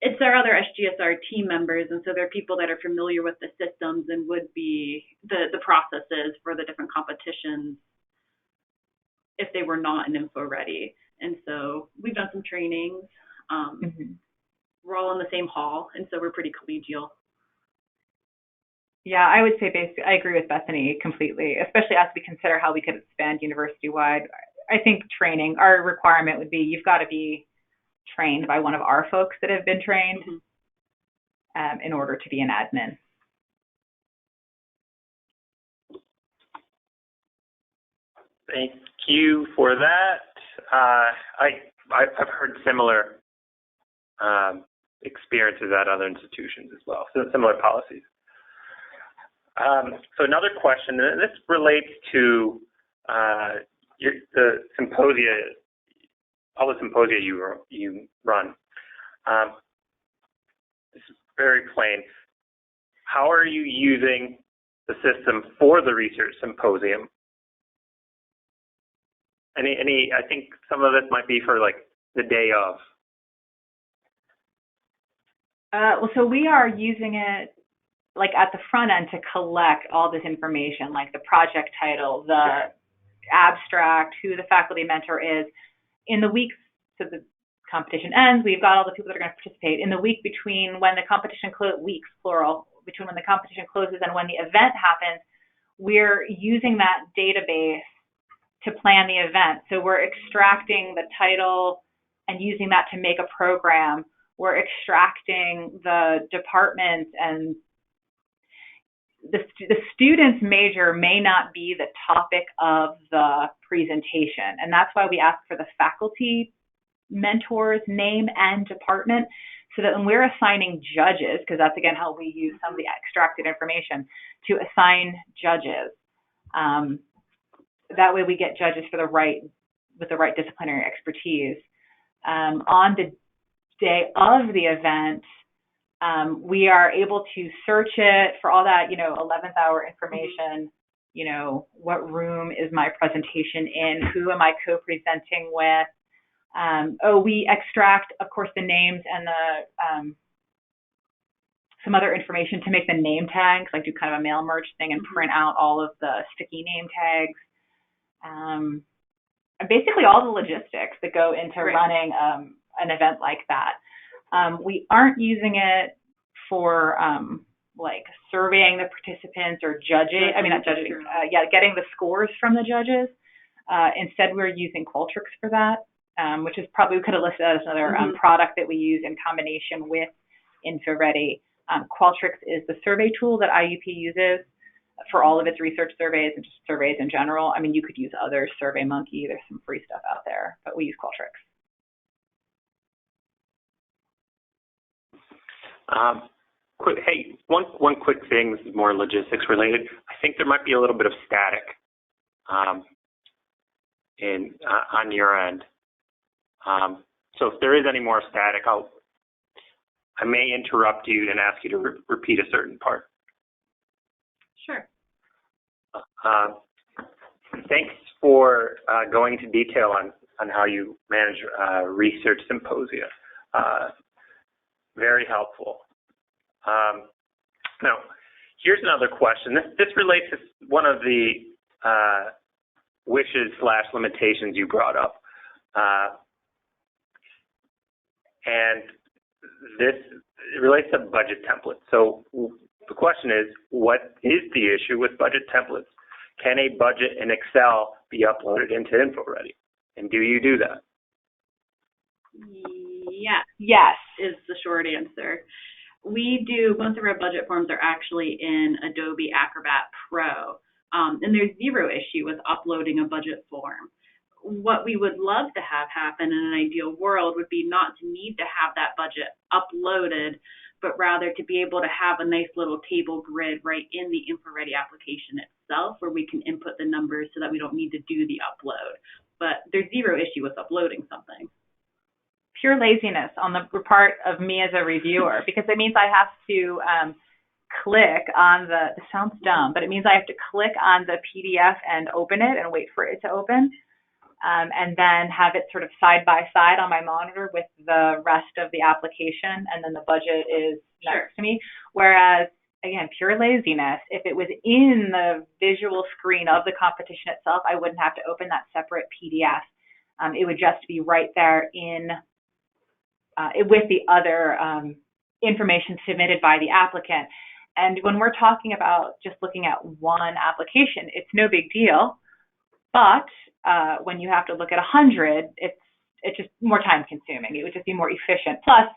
it's our other SGSR team members, and so they're people that are familiar with the systems and would be the processes for the different competitions if they were not in info ready. And so we've done some trainings. We're all in the same hall, and so we're pretty collegial. Yeah, I would say basically, I agree with Bethany completely, especially as we consider how we could expand university-wide. I think training, our requirement would be you've got to be trained by one of our folks that have been trained in order to be an admin. Thank you for that. I've heard similar experiences at other institutions as well, so similar policies. So another question, and this relates to the symposia, all the symposia you run. This is very plain. How are you using the system for the research symposium? I think some of this might be for like the day of. Well, so we are using it like at the front end to collect all this information, like the project title, the abstract, who the faculty mentor is. In the weeks, so the competition ends, we've got all the people that are going to participate. In the week between when the competition weeks, plural, between when the competition closes and when the event happens, we're using that database to plan the event. So we're extracting the title and using that to make a program. We're extracting the departments, and the student's major may not be the topic of the presentation. And that's why we ask for the faculty mentor's name and department, so that when we're assigning judges, because that's again how we use some of the extracted information to assign judges, that way we get judges with the right disciplinary expertise. On the day of the event, we are able to search it for all that, 11th hour information, what room is my presentation in, who am I co-presenting with. We extract, of course, the names and the some other information to make the name tags, like do kind of a mail merge thing and print out all of the sticky name tags. Basically all the logistics that go into running an event like that. We aren't using it for like surveying the participants or judging, getting the scores from the judges. Instead, we're using Qualtrics for that, which is probably, we could have listed as another product that we use in combination with InfoReady. Qualtrics is the survey tool that IUP uses for all of its research surveys and just surveys in general. I mean, you could use others, SurveyMonkey, there's some free stuff out there, but we use Qualtrics. One quick thing, this is more logistics related. I think there might be a little bit of static on your end. So if there is any more static, I may interrupt you and ask you to repeat a certain part. Sure. Thanks for going into detail on how you manage research symposia. Very helpful. Now, Here's another question. This relates to one of the wishes/limitations you brought up. And this relates to budget templates. So the question is, what is the issue with budget templates? Can a budget in Excel be uploaded into InfoReady? And do you do that? Yes. Yes. Is the short answer. We do, most of our budget forms are actually in Adobe Acrobat Pro, and there's zero issue with uploading a budget form. What we would love to have happen in an ideal world would be not to need to have that budget uploaded, but rather to be able to have a nice little table grid right in the InfoReady application itself where we can input the numbers so that we don't need to do the upload. But there's zero issue with uploading something. Pure laziness on the part of me as a reviewer, because it means I have to click on it sounds dumb, but it means I have to click on the PDF and open it and wait for it to open, and then have it sort of side by side on my monitor with the rest of the application, and then the budget is next to me. Whereas, again, pure laziness, if it was in the visual screen of the competition itself, I wouldn't have to open that separate PDF. It would just be right there in with the other information submitted by the applicant. And when we're talking about just looking at one application, it's no big deal. But when you have to look at 100, it's just more time consuming. It would just be more efficient. Plus,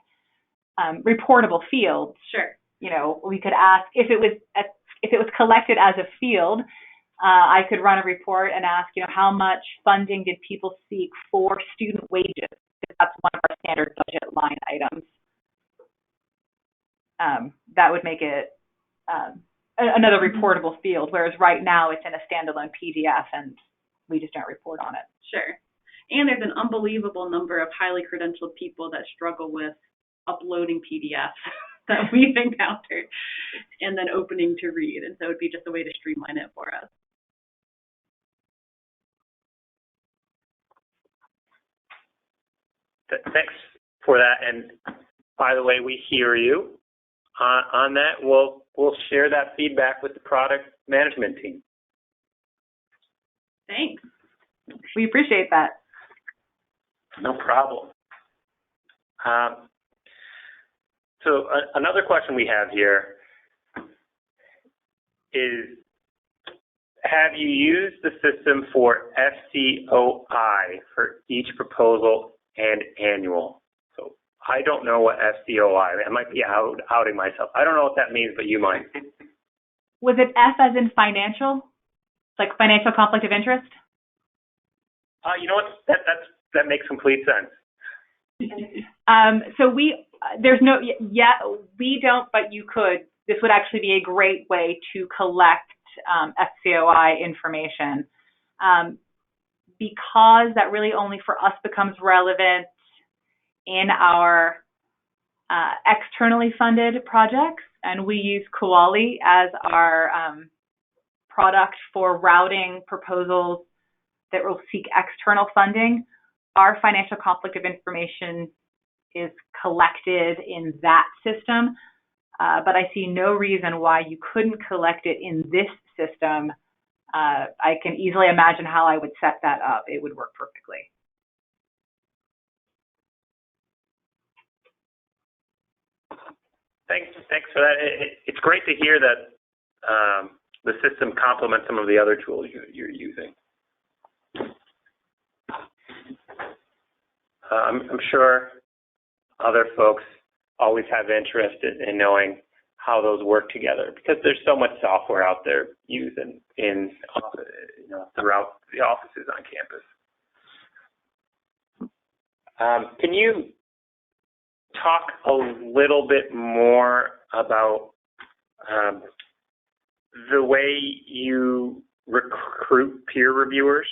reportable fields. Sure. You know, we could ask if it was collected as a field. I could run a report and ask, you know, how much funding did people seek for student wages? That's one of our standard budget line items. That would make it another reportable field, whereas right now it's in a standalone PDF and we just don't report on it. Sure. And there's an unbelievable number of highly credentialed people that struggle with uploading PDFs that we've encountered and then opening to read. And so it would be just a way to streamline it for us. Thanks for that. And by the way, we hear you on that. We'll share that feedback with the product management team. Thanks. We appreciate that. No problem. So another question we have here is, have you used the system for FCOI for each proposal and annual? So I don't know what FCOI, I might be outing myself. I don't know what that means, but you might. Was it F as in financial? Like financial conflict of interest? You know what? That makes complete sense. So we don't, but you could. This would actually be a great way to collect FCOI information, because that really only for us becomes relevant in our externally funded projects, and we use PUI as our product for routing proposals that will seek external funding. Our financial conflict of information is collected in that system, but I see no reason why you couldn't collect it in this system. I can easily imagine how I would set that up. It would work perfectly. Thanks for that. It's great to hear that the system complements some of the other tools you're using. I'm sure other folks always have interest in knowing how those work together, because there's so much software out there used in throughout the offices on campus. Can you talk a little bit more about the way you recruit peer reviewers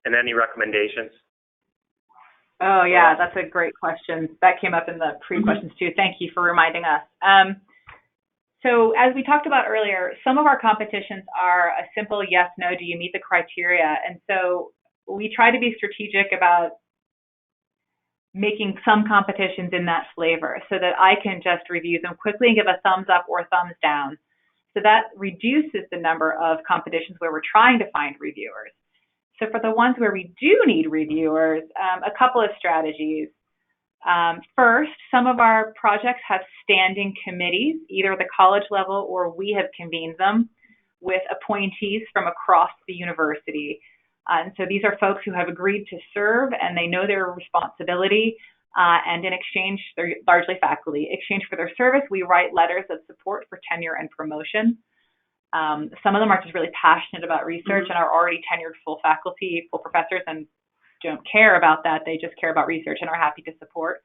and any recommendations? Oh, yeah, that's a great question. That came up in the pre-questions too. Thank you for reminding us. So as we talked about earlier, some of our competitions are a simple yes, no, do you meet the criteria? And so we try to be strategic about making some competitions in that flavor so that I can just review them quickly and give a thumbs up or thumbs down. So that reduces the number of competitions where we're trying to find reviewers. So for the ones where we do need reviewers, a couple of strategies. First, some of our projects have standing committees, either at the college level or we have convened them with appointees from across the university. And so these are folks who have agreed to serve and they know their responsibility. And in exchange, they're largely faculty. In exchange for their service, we write letters of support for tenure and promotion. Some of them are just really passionate about research and are already tenured full faculty, full professors, and don't care about that. They just care about research and are happy to support.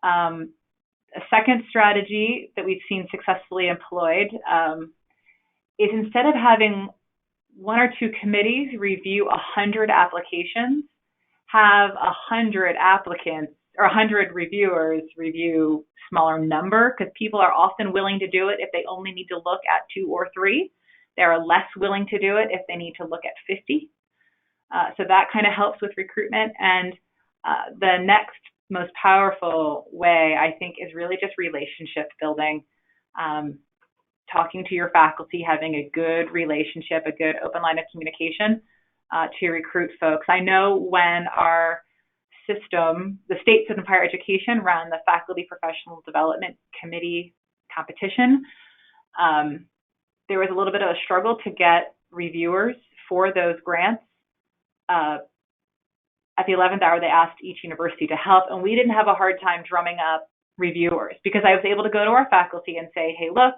A second strategy that we've seen successfully employed is instead of having one or two committees review 100 applications, have 100 applicants or 100 reviewers review smaller number, because people are often willing to do it if they only need to look at 2 or 3. They are less willing to do it if they need to look at 50. So that kind of helps with recruitment. And the next most powerful way, I think, is really just relationship building. Talking to your faculty, having a good relationship, a good open line of communication to recruit folks. I know when our system, the state system of higher education, ran the Faculty Professional Development Committee competition, there was a little bit of a struggle to get reviewers for those grants. At the 11th hour, they asked each university to help, and we didn't have a hard time drumming up reviewers because I was able to go to our faculty and say, hey, look,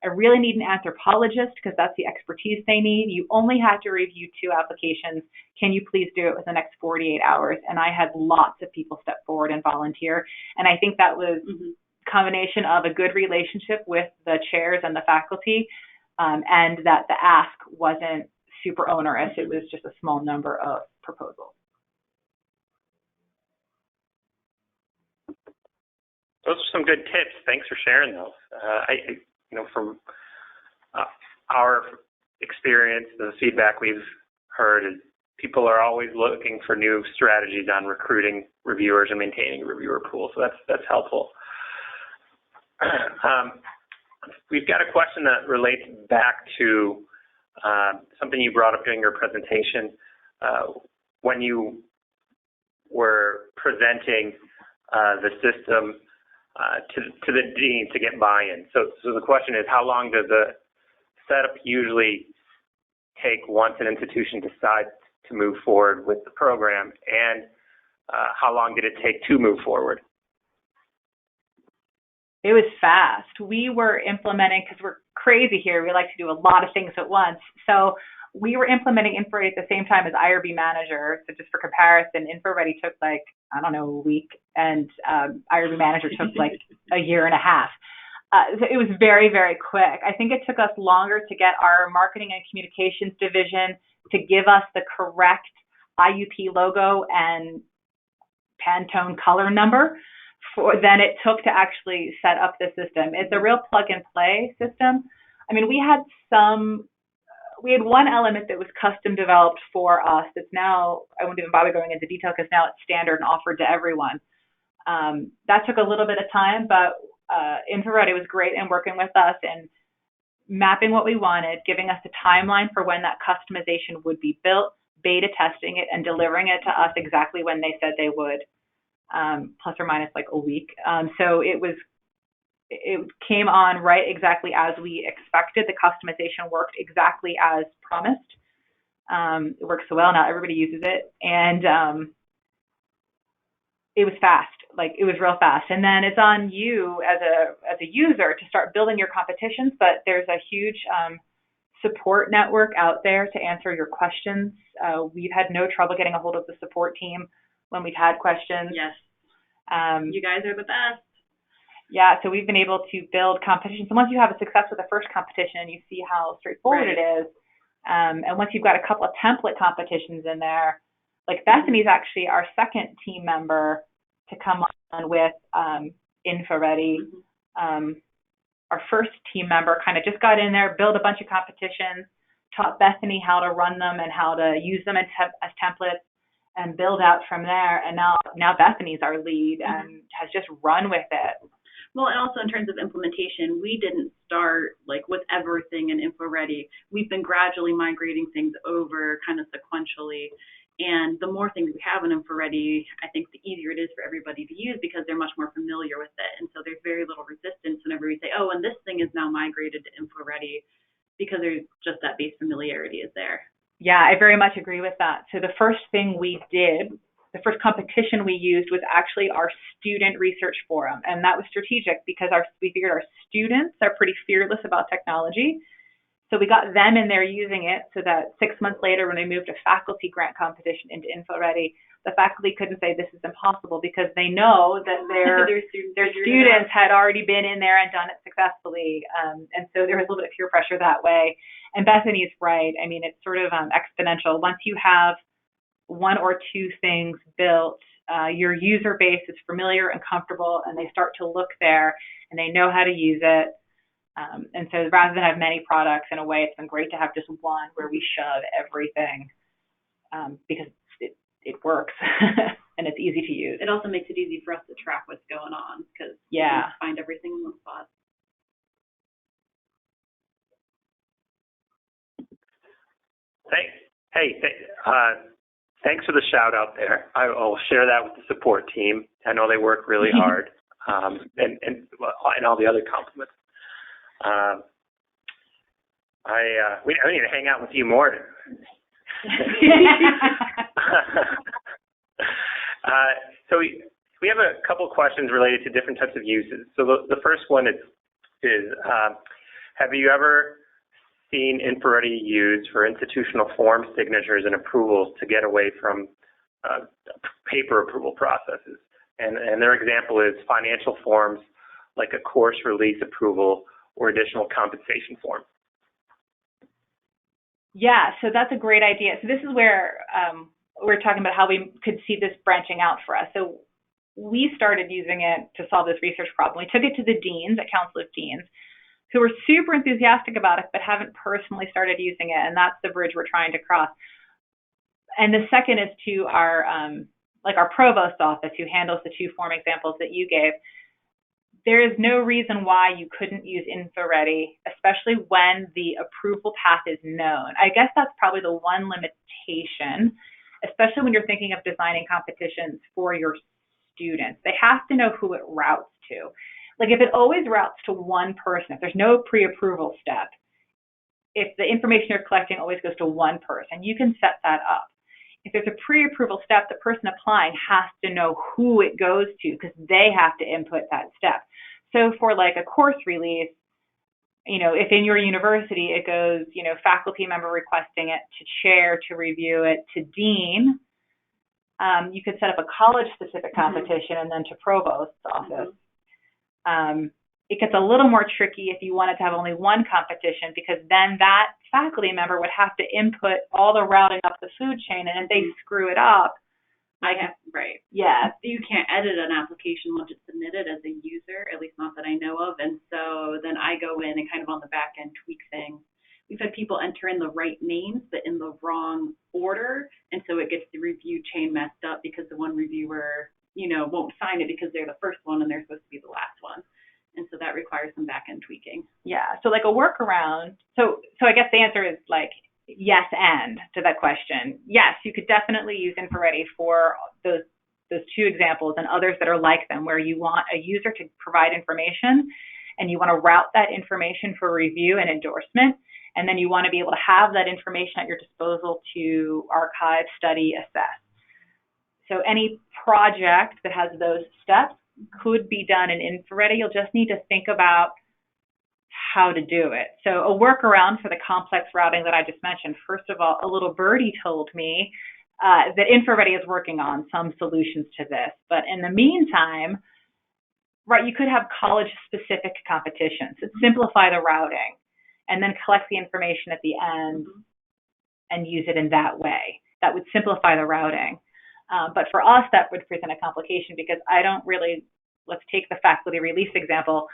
I really need an anthropologist because that's the expertise they need. You only have to review 2 applications. Can you please do it within the next 48 hours? And I had lots of people step forward and volunteer. And I think that was a combination of a good relationship with the chairs and the faculty, and that the ask wasn't super onerous. It was just a small number of proposals. Those are some good tips. Thanks for sharing those. From our experience, the feedback we've heard is people are always looking for new strategies on recruiting reviewers and maintaining a reviewer pool. So that's helpful. We've got a question that relates back to something you brought up during your presentation when you were presenting the system to the dean to get buy-in. So the question is, how long does the setup usually take once an institution decides to move forward with the program, and how long did it take to move forward? It was fast. We were implementing, because we're crazy here, we like to do a lot of things at once. So we were implementing InfoReady at the same time as IRB Manager. So just for comparison, InfoReady took a week, and IRB Manager took a year and a half. So it was very, very quick. I think it took us longer to get our marketing and communications division to give us the correct IUP logo and Pantone color number than it took to actually set up the system. It's a real plug and play system. I mean, we had one element that was custom developed for us that's now, I won't even bother going into detail because now it's standard and offered to everyone. That took a little bit of time, but InfoReady was great in working with us and mapping what we wanted, giving us a timeline for when that customization would be built, beta testing it, and delivering it to us exactly when they said they would, plus or minus a week. So it came on right exactly as we expected. The customization worked exactly as promised. It works so well now, everybody uses it. And it was fast, it was real fast. And then it's on you as a user to start building your competitions, but there's a huge support network out there to answer your questions. We've had no trouble getting a hold of the support team when we've had questions. Yes. You guys are the best. Yeah, so we've been able to build competitions. And once you have a success with the first competition, you see how straightforward it is. And once you've got a couple of template competitions in there, Bethany's actually our second team member to come on with InfoReady. Our first team member kind of just got in there, built a bunch of competitions, taught Bethany how to run them and how to use them as templates, and build out from there. And now Bethany's our lead and has just run with it. Well, and also in terms of implementation, we didn't start like with everything in InfoReady. We've been gradually migrating things over kind of sequentially. And the more things we have in InfoReady, I think the easier it is for everybody to use because they're much more familiar with it. And so there's very little resistance whenever we say, oh, and this thing is now migrated to InfoReady, because there's just that base familiarity is there. Yeah, I very much agree with that. So the first thing we did, the first competition we used was actually our student research forum. And that was strategic because we figured our students are pretty fearless about technology. So we got them in there using it so that 6 months later, when we moved a faculty grant competition into InfoReady, the faculty couldn't say this is impossible because they know that their students had already been in there and done it successfully. And so there was a little bit of peer pressure that way. And Bethany's right. I mean, it's sort of exponential. Once you have one or two things built, your user base is familiar and comfortable, and they start to look there and they know how to use it. And so rather than have many products, in a way, it's been great to have just one where we shove everything because it works and it's easy to use. It also makes it easy for us to track what's going on because we can find everything in one spot. Thanks for the shout out there. I'll share that with the support team. I know they work really hard, and all the other compliments. We need to hang out with you more. So we have a couple questions related to different types of uses. So the first one is have you ever seen InfoReady used for institutional form signatures and approvals to get away from paper approval processes? And their example is financial forms like a course release approval or additional compensation form. Yeah, so that's a great idea. So this is where we're talking about how we could see this branching out for us. So we started using it to solve this research problem. We took it to the deans, at Council of Deans, who were super enthusiastic about it, but haven't personally started using it. And that's the bridge we're trying to cross. And the second is to our provost office, who handles the two form examples that you gave. There is no reason why you couldn't use InfoReady, especially when the approval path is known. I guess that's probably the one limitation, especially when you're thinking of designing competitions for your students. They have to know who it routes to. Like if it always routes to one person, if there's no pre-approval step, if the information you're collecting always goes to one person, you can set that up. If there's a pre-approval step, the person applying has to know who it goes to because they have to input that step. So for like a course release, if in your university it goes, faculty member requesting it to chair to review it to dean, you could set up a college-specific competition and then to provost's office. It gets a little more tricky if you wanted to have only one competition because then that faculty member would have to input all the routing up the food chain, and if they screw it up, right. Yeah. You can't edit an application once it's submitted as a user, at least not that I know of, and so then I go in and kind of on the back end tweak things. We've had people enter in the right names but in the wrong order, and so it gets the review chain messed up because the one reviewer, won't sign it because they're the first one and they're supposed to be the last one. And so that requires some back-end tweaking. Yeah, so like a workaround. So I guess the answer is like yes and to that question. Yes, you could definitely use InfoReady for those two examples and others that are like them, where you want a user to provide information and you want to route that information for review and endorsement. And then you want to be able to have that information at your disposal to archive, study, assess. So any project that has those steps could be done in InfoReady. You'll just need to think about how to do it. So a workaround for the complex routing that I just mentioned, first of all, a little birdie told me that InfoReady is working on some solutions to this. But in the meantime, right, you could have college-specific competitions that simplify the routing and then collect the information at the end and use it in that way. That would simplify the routing. But for us, that would present a complication because let's take the faculty release example.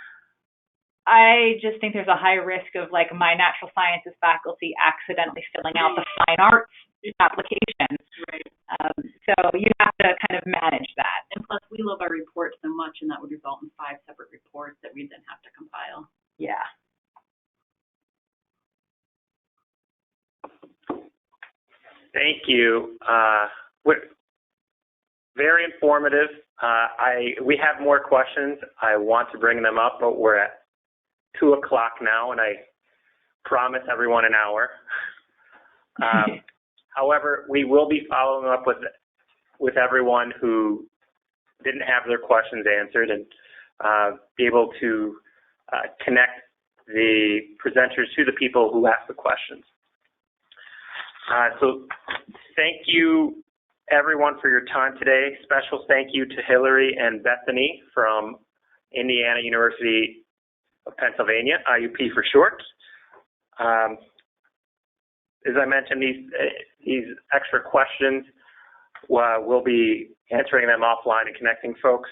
I just think there's a high risk of like my natural sciences faculty accidentally filling out the fine arts applications. Right. So you have to kind of manage that. And plus, we love our reports so much, and that would result in 5 separate reports that we then have to compile. Yeah. Thank you. Very informative. We have more questions. I want to bring them up, but we're at 2 o'clock now, and I promise everyone an hour. However, we will be following up with everyone who didn't have their questions answered, and be able to connect the presenters to the people who asked the questions. So thank you, everyone, for your time today. Special thank you to Hillary and Bethany from Indiana University of Pennsylvania, IUP for short. As I mentioned, these extra questions, we'll be answering them offline and connecting folks.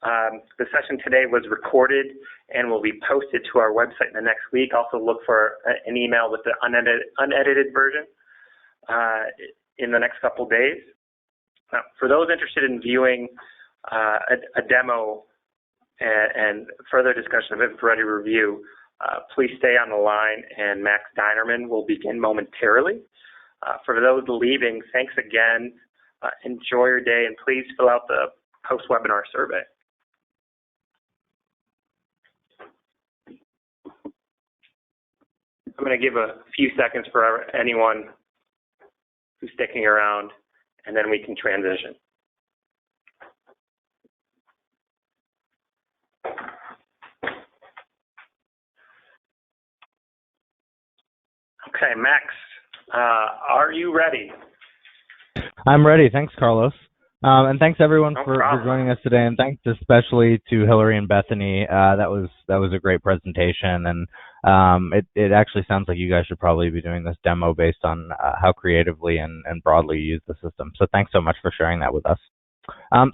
The session today was recorded and will be posted to our website in the next week. Also look for an email with the unedited version in the next couple days. For those interested in viewing a demo and further discussion of InfoReady review, please stay on the line, and Max Dinerman will begin momentarily. For those leaving, thanks again. Enjoy your day, and please fill out the post-webinar survey. I'm going to give a few seconds for anyone who's sticking around, and then we can transition. Okay, Max, are you ready? I'm ready. Thanks, Carlos. And thanks everyone for joining us today, and thanks especially to Hillary and Bethany. That was a great presentation, and it actually sounds like you guys should probably be doing this demo based on how creatively and broadly you use the system. So thanks so much for sharing that with us.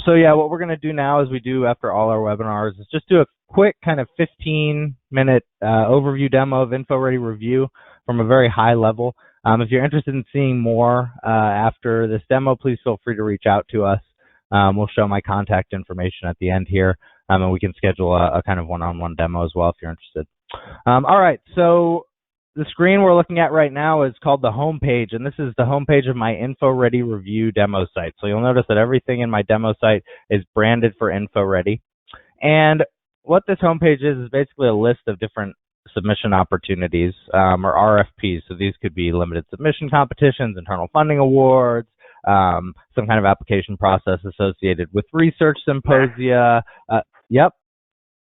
So yeah, what we're going to do now, as we do after all our webinars, is just do a quick kind of 15-minute overview demo of InfoReady Review from a very high level. If you're interested in seeing more after this demo, please feel free to reach out to us. We'll show my contact information at the end here, and we can schedule a kind of one-on-one demo as well if you're interested. All right, so the screen we're looking at right now is called the home page, and this is the home page of my InfoReady Review demo site. So you'll notice that everything in my demo site is branded for InfoReady. And what this home page is basically a list of different submission opportunities, or RFPs. So these could be limited submission competitions, internal funding awards, some kind of application process associated with research symposia. Yep.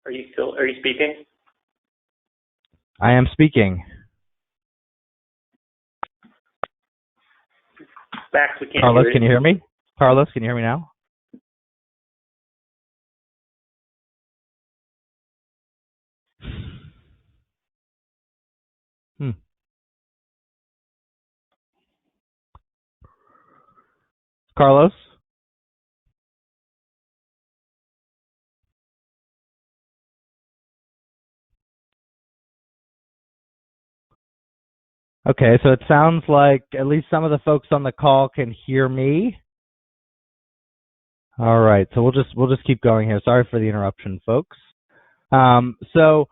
Are you speaking? I am speaking. Max, we can't Carlos, hear you. can you hear me? Carlos, can you hear me now? Carlos? Okay, so it sounds like at least some of the folks on the call can hear me. All right, so we'll just keep going here. Sorry for the interruption, folks. So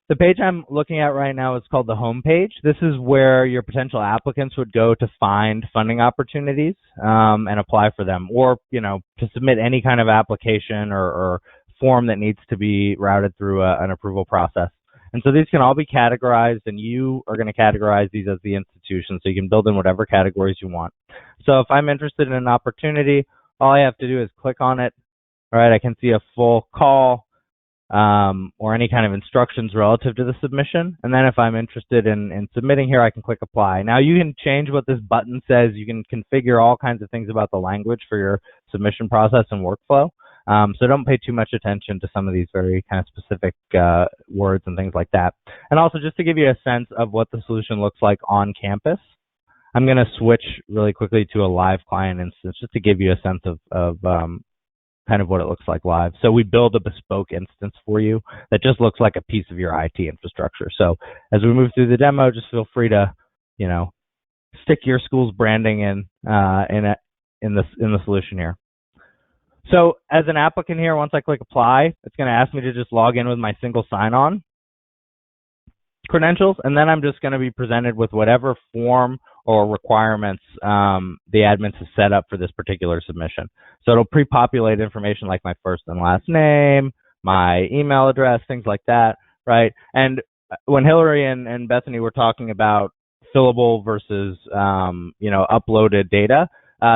the page I'm looking at right now is called the home page. This is where your potential applicants would go to find funding opportunities and apply for them, or to submit any kind of application or form that needs to be routed through an approval process. And so these can all be categorized, and you are going to categorize these as the institution, so you can build in whatever categories you want. So if I'm interested in an opportunity, all I have to do is click on it. All right, I can see a full call or any kind of instructions relative to the submission. And then if I'm interested in submitting here, I can click apply. Now you can change what this button says. You can configure all kinds of things about the language for your submission process and workflow. So don't pay too much attention to some of these very kind of specific words and things like that. And also, just to give you a sense of what the solution looks like on campus, I'm going to switch really quickly to a live client instance just to give you a sense of kind of what it looks like live. So we build a bespoke instance for you that just looks like a piece of your IT infrastructure. So as we move through the demo, just feel free to, stick your school's branding in the solution here. So as an applicant here, once I click apply, it's going to ask me to just log in with my single sign-on credentials, and then I'm just going to be presented with whatever form or requirements the admins have set up for this particular submission. So it'll pre-populate information like my first and last name, my email address, things like that, right? And when Hillary and Bethany were talking about fillable versus uploaded data,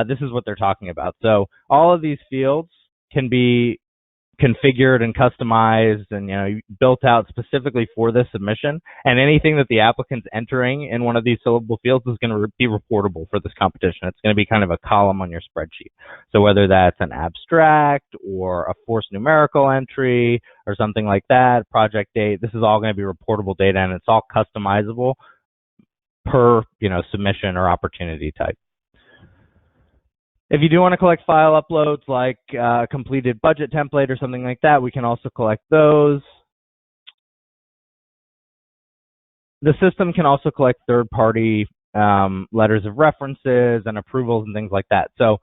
this is what they're talking about. So all of these fields can be configured and customized and built out specifically for this submission, and anything that the applicant's entering in one of these fillable fields is going to be reportable for this competition. It's going to be kind of a column on your spreadsheet. So whether that's an abstract or a forced numerical entry or something like that, project date, this is all going to be reportable data, and it's all customizable per submission or opportunity type. If you do want to collect file uploads like a completed budget template or something like that, we can also collect those. The system can also collect third-party letters of references and approvals and things like that. So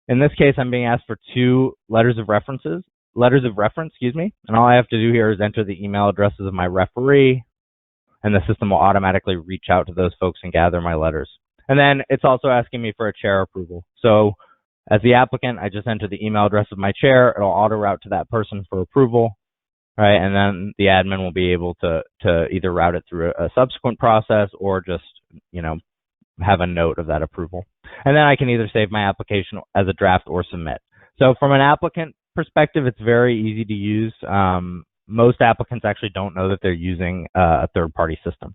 in this case, I'm being asked for 2 letters of reference, and all I have to do here is enter the email addresses of my referee, and the system will automatically reach out to those folks and gather my letters. And then it's also asking me for a chair approval. So as the applicant, I just enter the email address of my chair. It'll auto route to that person for approval, right? And then the admin will be able to either route it through a subsequent process or just, have a note of that approval. And then I can either save my application as a draft or submit. So from an applicant perspective, it's very easy to use. Most applicants actually don't know that they're using a third-party system.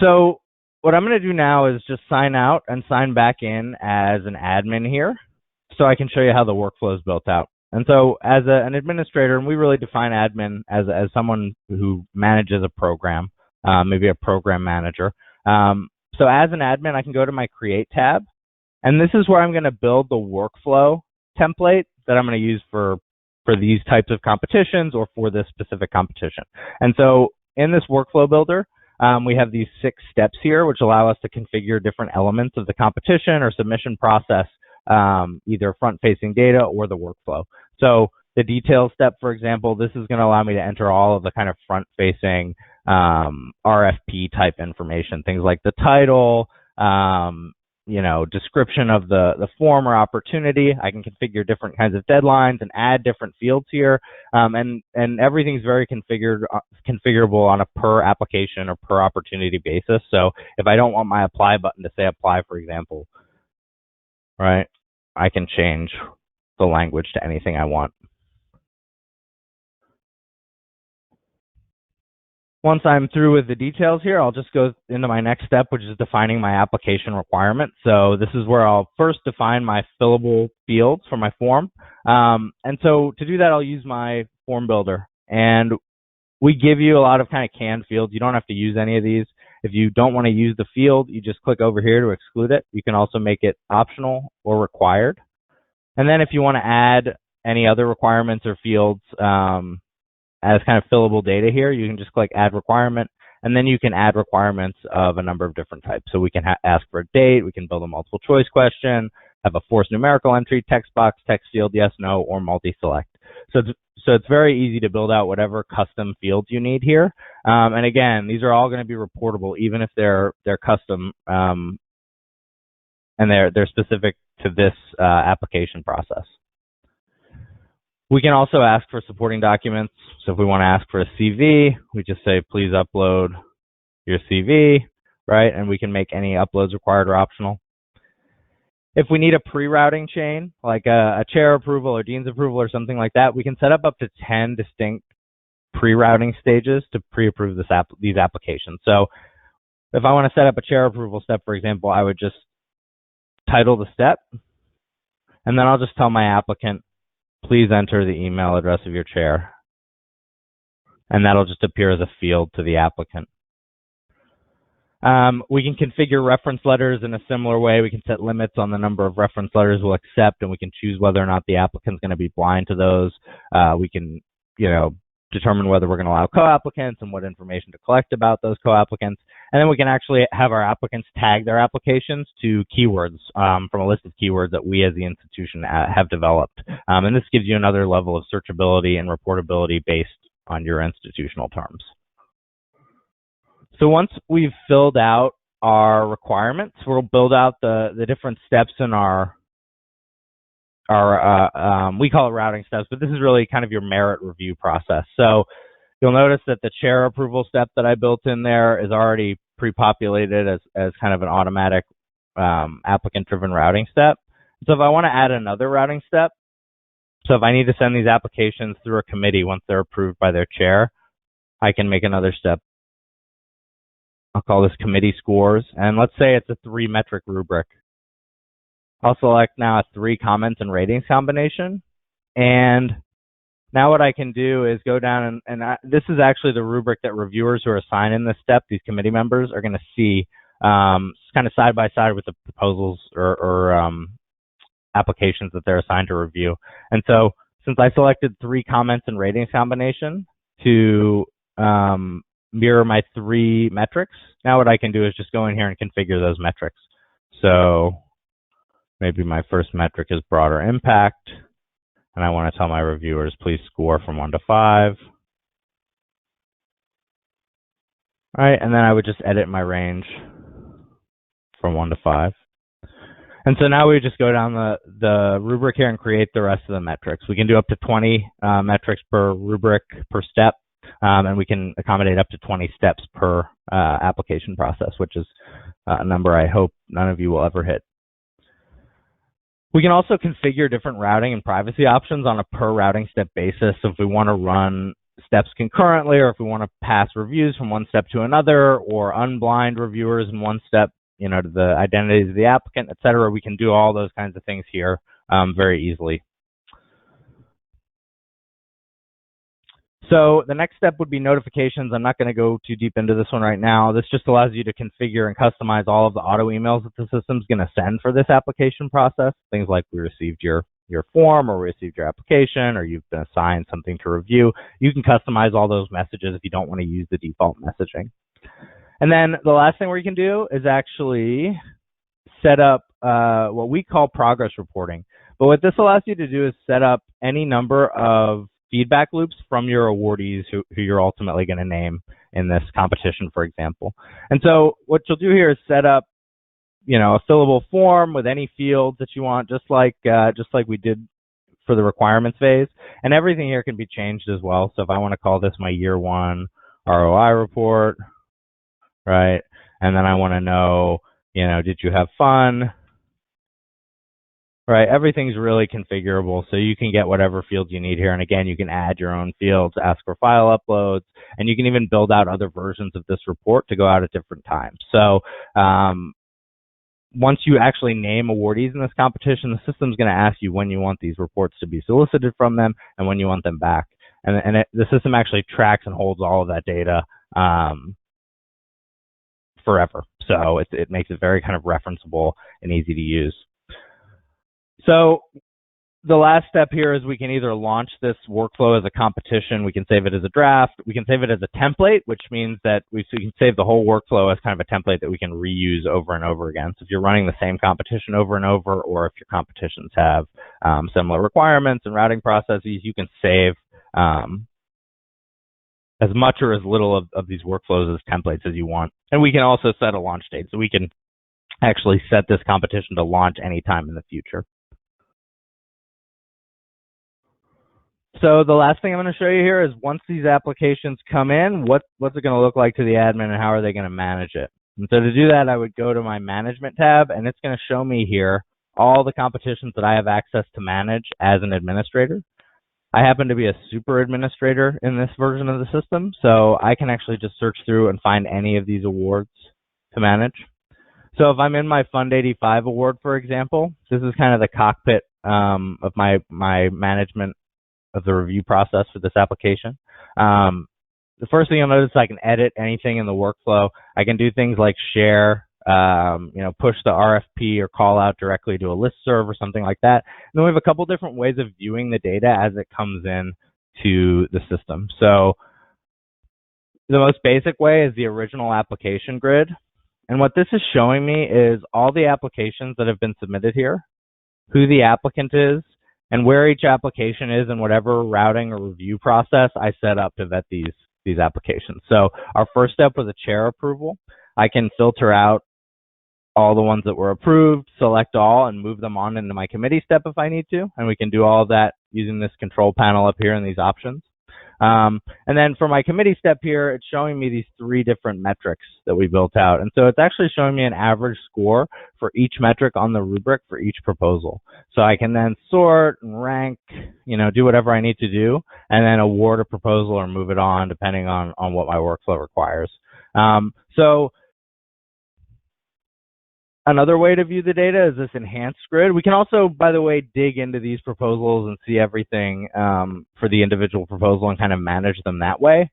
So what I'm going to do now is just sign out and sign back in as an admin here so I can show you how the workflow is built out. And so as an administrator, and we really define admin as someone who manages a program, maybe a program manager. So as an admin, I can go to my Create tab, and this is where I'm going to build the workflow template that I'm going to use for these types of competitions or for this specific competition. And so in this workflow builder, we have these 6 steps here, which allow us to configure different elements of the competition or submission process, either front-facing data or the workflow. So the details step, for example, this is going to allow me to enter all of the kind of front-facing RFP type information, things like the title, description of the form or opportunity. I can configure different kinds of deadlines and add different fields here. And everything's very configurable on a per application or per opportunity basis. So if I don't want my apply button to say apply, for example, right, I can change the language to anything I want. Once I'm through with the details here, I'll just go into my next step, which is defining my application requirement. So this is where I'll first define my fillable fields for my form. And so to do that, I'll use my form builder. And we give you a lot of kind of canned fields. You don't have to use any of these. If you don't want to use the field, you just click over here to exclude it. You can also make it optional or required. And then if you want to add any other requirements or fields, as kind of fillable data here, you can just click add requirement, and then you can add requirements of a number of different types. So we can ask for a date, we can build a multiple choice question, have a forced numerical entry, text box, text field, yes, no, or multi-select. So it's very easy to build out whatever custom fields you need here. And again, these are all going to be reportable, even if they're custom and they're specific to this application process. We can also ask for supporting documents. So if we want to ask for a CV, we just say, please upload your CV, right? And we can make any uploads required or optional. If we need a pre-routing chain, like a chair approval or dean's approval or something like that, we can set up to 10 distinct pre-routing stages to pre-approve these applications. So if I want to set up a chair approval step, for example, I would just title the step, and then I'll just tell my applicant, please enter the email address of your chair. And that'll just appear as a field to the applicant. We can configure reference letters in a similar way. We can set limits on the number of reference letters we'll accept, and we can choose whether or not the applicant's going to be blind to those. We can, determine whether we're going to allow co-applicants and what information to collect about those co-applicants. And then we can actually have our applicants tag their applications to keywords from a list of keywords that we as the institution have developed. And this gives you another level of searchability and reportability based on your institutional terms. So once we've filled out our requirements, we'll build out the different steps in our we call it routing steps, but this is really kind of your merit review process. So you'll notice that the chair approval step that I built in there is already pre-populated as kind of an automatic applicant-driven routing step. So if I want to add another routing step, so if I need to send these applications through a committee once they're approved by their chair, I can make another step. I'll call this committee scores, and let's say it's a 3-metric rubric. I'll select now a 3 comments and ratings combination, and now what I can do is go down and this is actually the rubric that reviewers who are assigned in this step, these committee members, are going to see kind of side by side with the proposals or applications that they're assigned to review. And so since I selected 3 comments and ratings combination to mirror my 3 metrics, now what I can do is just go in here and configure those metrics. So maybe my first metric is broader impact, and I want to tell my reviewers, please score from 1 to 5. All right, and then I would just edit my range from 1 to 5. And so now we just go down the rubric here and create the rest of the metrics. We can do up to 20 metrics per rubric per step, and we can accommodate up to 20 steps per application process, which is a number I hope none of you will ever hit. We can also configure different routing and privacy options on a per routing step basis. So if we want to run steps concurrently, or if we want to pass reviews from one step to another, or unblind reviewers in one step, you know, to the identities of the applicant, et cetera, we can do all those kinds of things here very easily. So the next step would be notifications. I'm not going to go too deep into this one right now. This just allows you to configure and customize all of the auto emails that the system's going to send for this application process. Things like we received your form, or we received your application, or you've been assigned something to review. You can customize all those messages if you don't want to use the default messaging. And then the last thing we can do is actually set up what we call progress reporting. But what this allows you to do is set up any number of feedback loops from your awardees who you're ultimately going to name in this competition, for example. And so what you'll do here is set up, you know, a fillable form with any fields that you want, just like we did for the requirements phase. And everything here can be changed as well. So if I want to call this my year 1 ROI report, right? And then I want to know, you know, did you have fun? Right, everything's really configurable, so you can get whatever fields you need here. And again, you can add your own fields, ask for file uploads, and you can even build out other versions of this report to go out at different times. So once you actually name awardees in this competition, the system's going to ask you when you want these reports to be solicited from them and when you want them back. And the system actually tracks and holds all of that data forever. So it makes it very kind of referenceable and easy to use. So the last step here is we can either launch this workflow as a competition, we can save it as a draft, we can save it as a template, which means that we can save the whole workflow as kind of a template that we can reuse over and over again. So if you're running the same competition over and over, or if your competitions have similar requirements and routing processes, you can save as much or as little of these workflows as templates as you want. And we can also set a launch date, so we can actually set this competition to launch anytime in the future. So the last thing I'm going to show you here is once these applications come in, what's it going to look like to the admin, and how are they going to manage it? And so to do that, I would go to my management tab, and it's going to show me here all the competitions that I have access to manage as an administrator. I happen to be a super administrator in this version of the system, so I can actually just search through and find any of these awards to manage. So if I'm in my Fund 85 award, for example, this is kind of the cockpit of my management of the review process for this application. The first thing you'll notice is I can edit anything in the workflow. I can do things like share, push the RFP or call out directly to a listserv or something like that. And then we have a couple different ways of viewing the data as it comes in to the system. So the most basic way is the original application grid. And what this is showing me is all the applications that have been submitted here, who the applicant is, and where each application is in whatever routing or review process I set up to vet these applications. So our first step was a chair approval. I can filter out all the ones that were approved, select all, and move them on into my committee step if I need to. And we can do all of that using this control panel up here and these options. And then for my committee step here, it's showing me these 3 different metrics that we built out. And so it's actually showing me an average score for each metric on the rubric for each proposal. So I can then sort and rank, do whatever I need to do, and then award a proposal or move it on depending on what my workflow requires. So another way to view the data is this enhanced grid. We can also, by the way, dig into these proposals and see everything for the individual proposal and kind of manage them that way.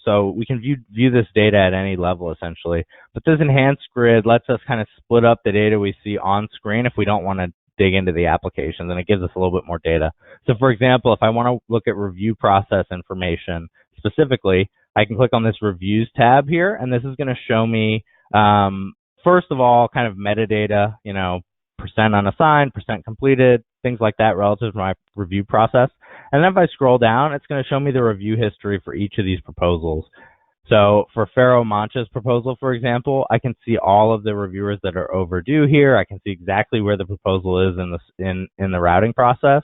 So we can view this data at any level, essentially. But this enhanced grid lets us kind of split up the data we see on screen if we don't want to dig into the applications, and it gives us a little bit more data. So for example, if I want to look at review process information specifically, I can click on this reviews tab here, and this is going to show me first of all, kind of metadata, percent unassigned, percent completed, things like that relative to my review process. And then if I scroll down, it's going to show me the review history for each of these proposals. So for Faro Mancha's proposal, for example, I can see all of the reviewers that are overdue here. I can see exactly where the proposal is in the routing process.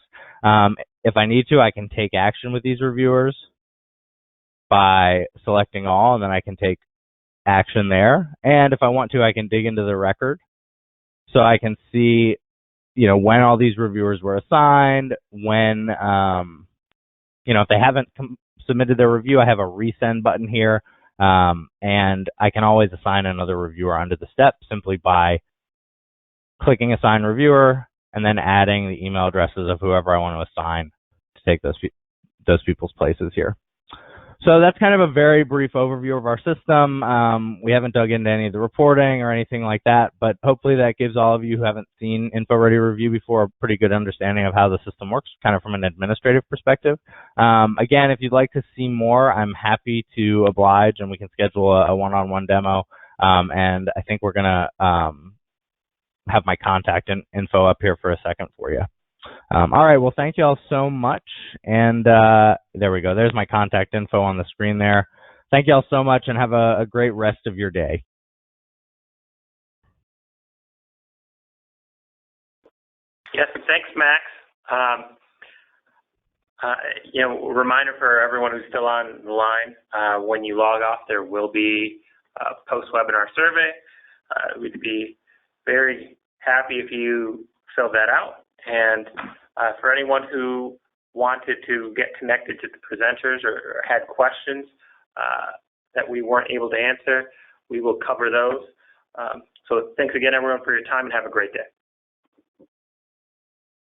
If I need to, I can take action with these reviewers by selecting all, and then I can take action there. And if I want to, I can dig into the record so I can see, when all these reviewers were assigned, when, if they haven't submitted their review, I have a resend button here. And I can always assign another reviewer onto the step simply by clicking assign reviewer and then adding the email addresses of whoever I want to assign to take those people's places here. So that's kind of a very brief overview of our system. We haven't dug into any of the reporting or anything like that, but hopefully that gives all of you who haven't seen InfoReady Review before a pretty good understanding of how the system works, kind of from an administrative perspective. Again, if you'd like to see more, I'm happy to oblige, and we can schedule a one-on-one demo. And I think we're going to have my contact info up here for a second for you. All right, well, thank you all so much. And there we go. There's my contact info on the screen there. Thank you all so much, and have a great rest of your day. Yes, thanks, Max. Reminder for everyone who's still on the line, when you log off, there will be a post-webinar survey. We'd be very happy if you fill that out. And for anyone who wanted to get connected to the presenters or had questions that we weren't able to answer, we will cover those. So thanks again, everyone, for your time, and have a great day.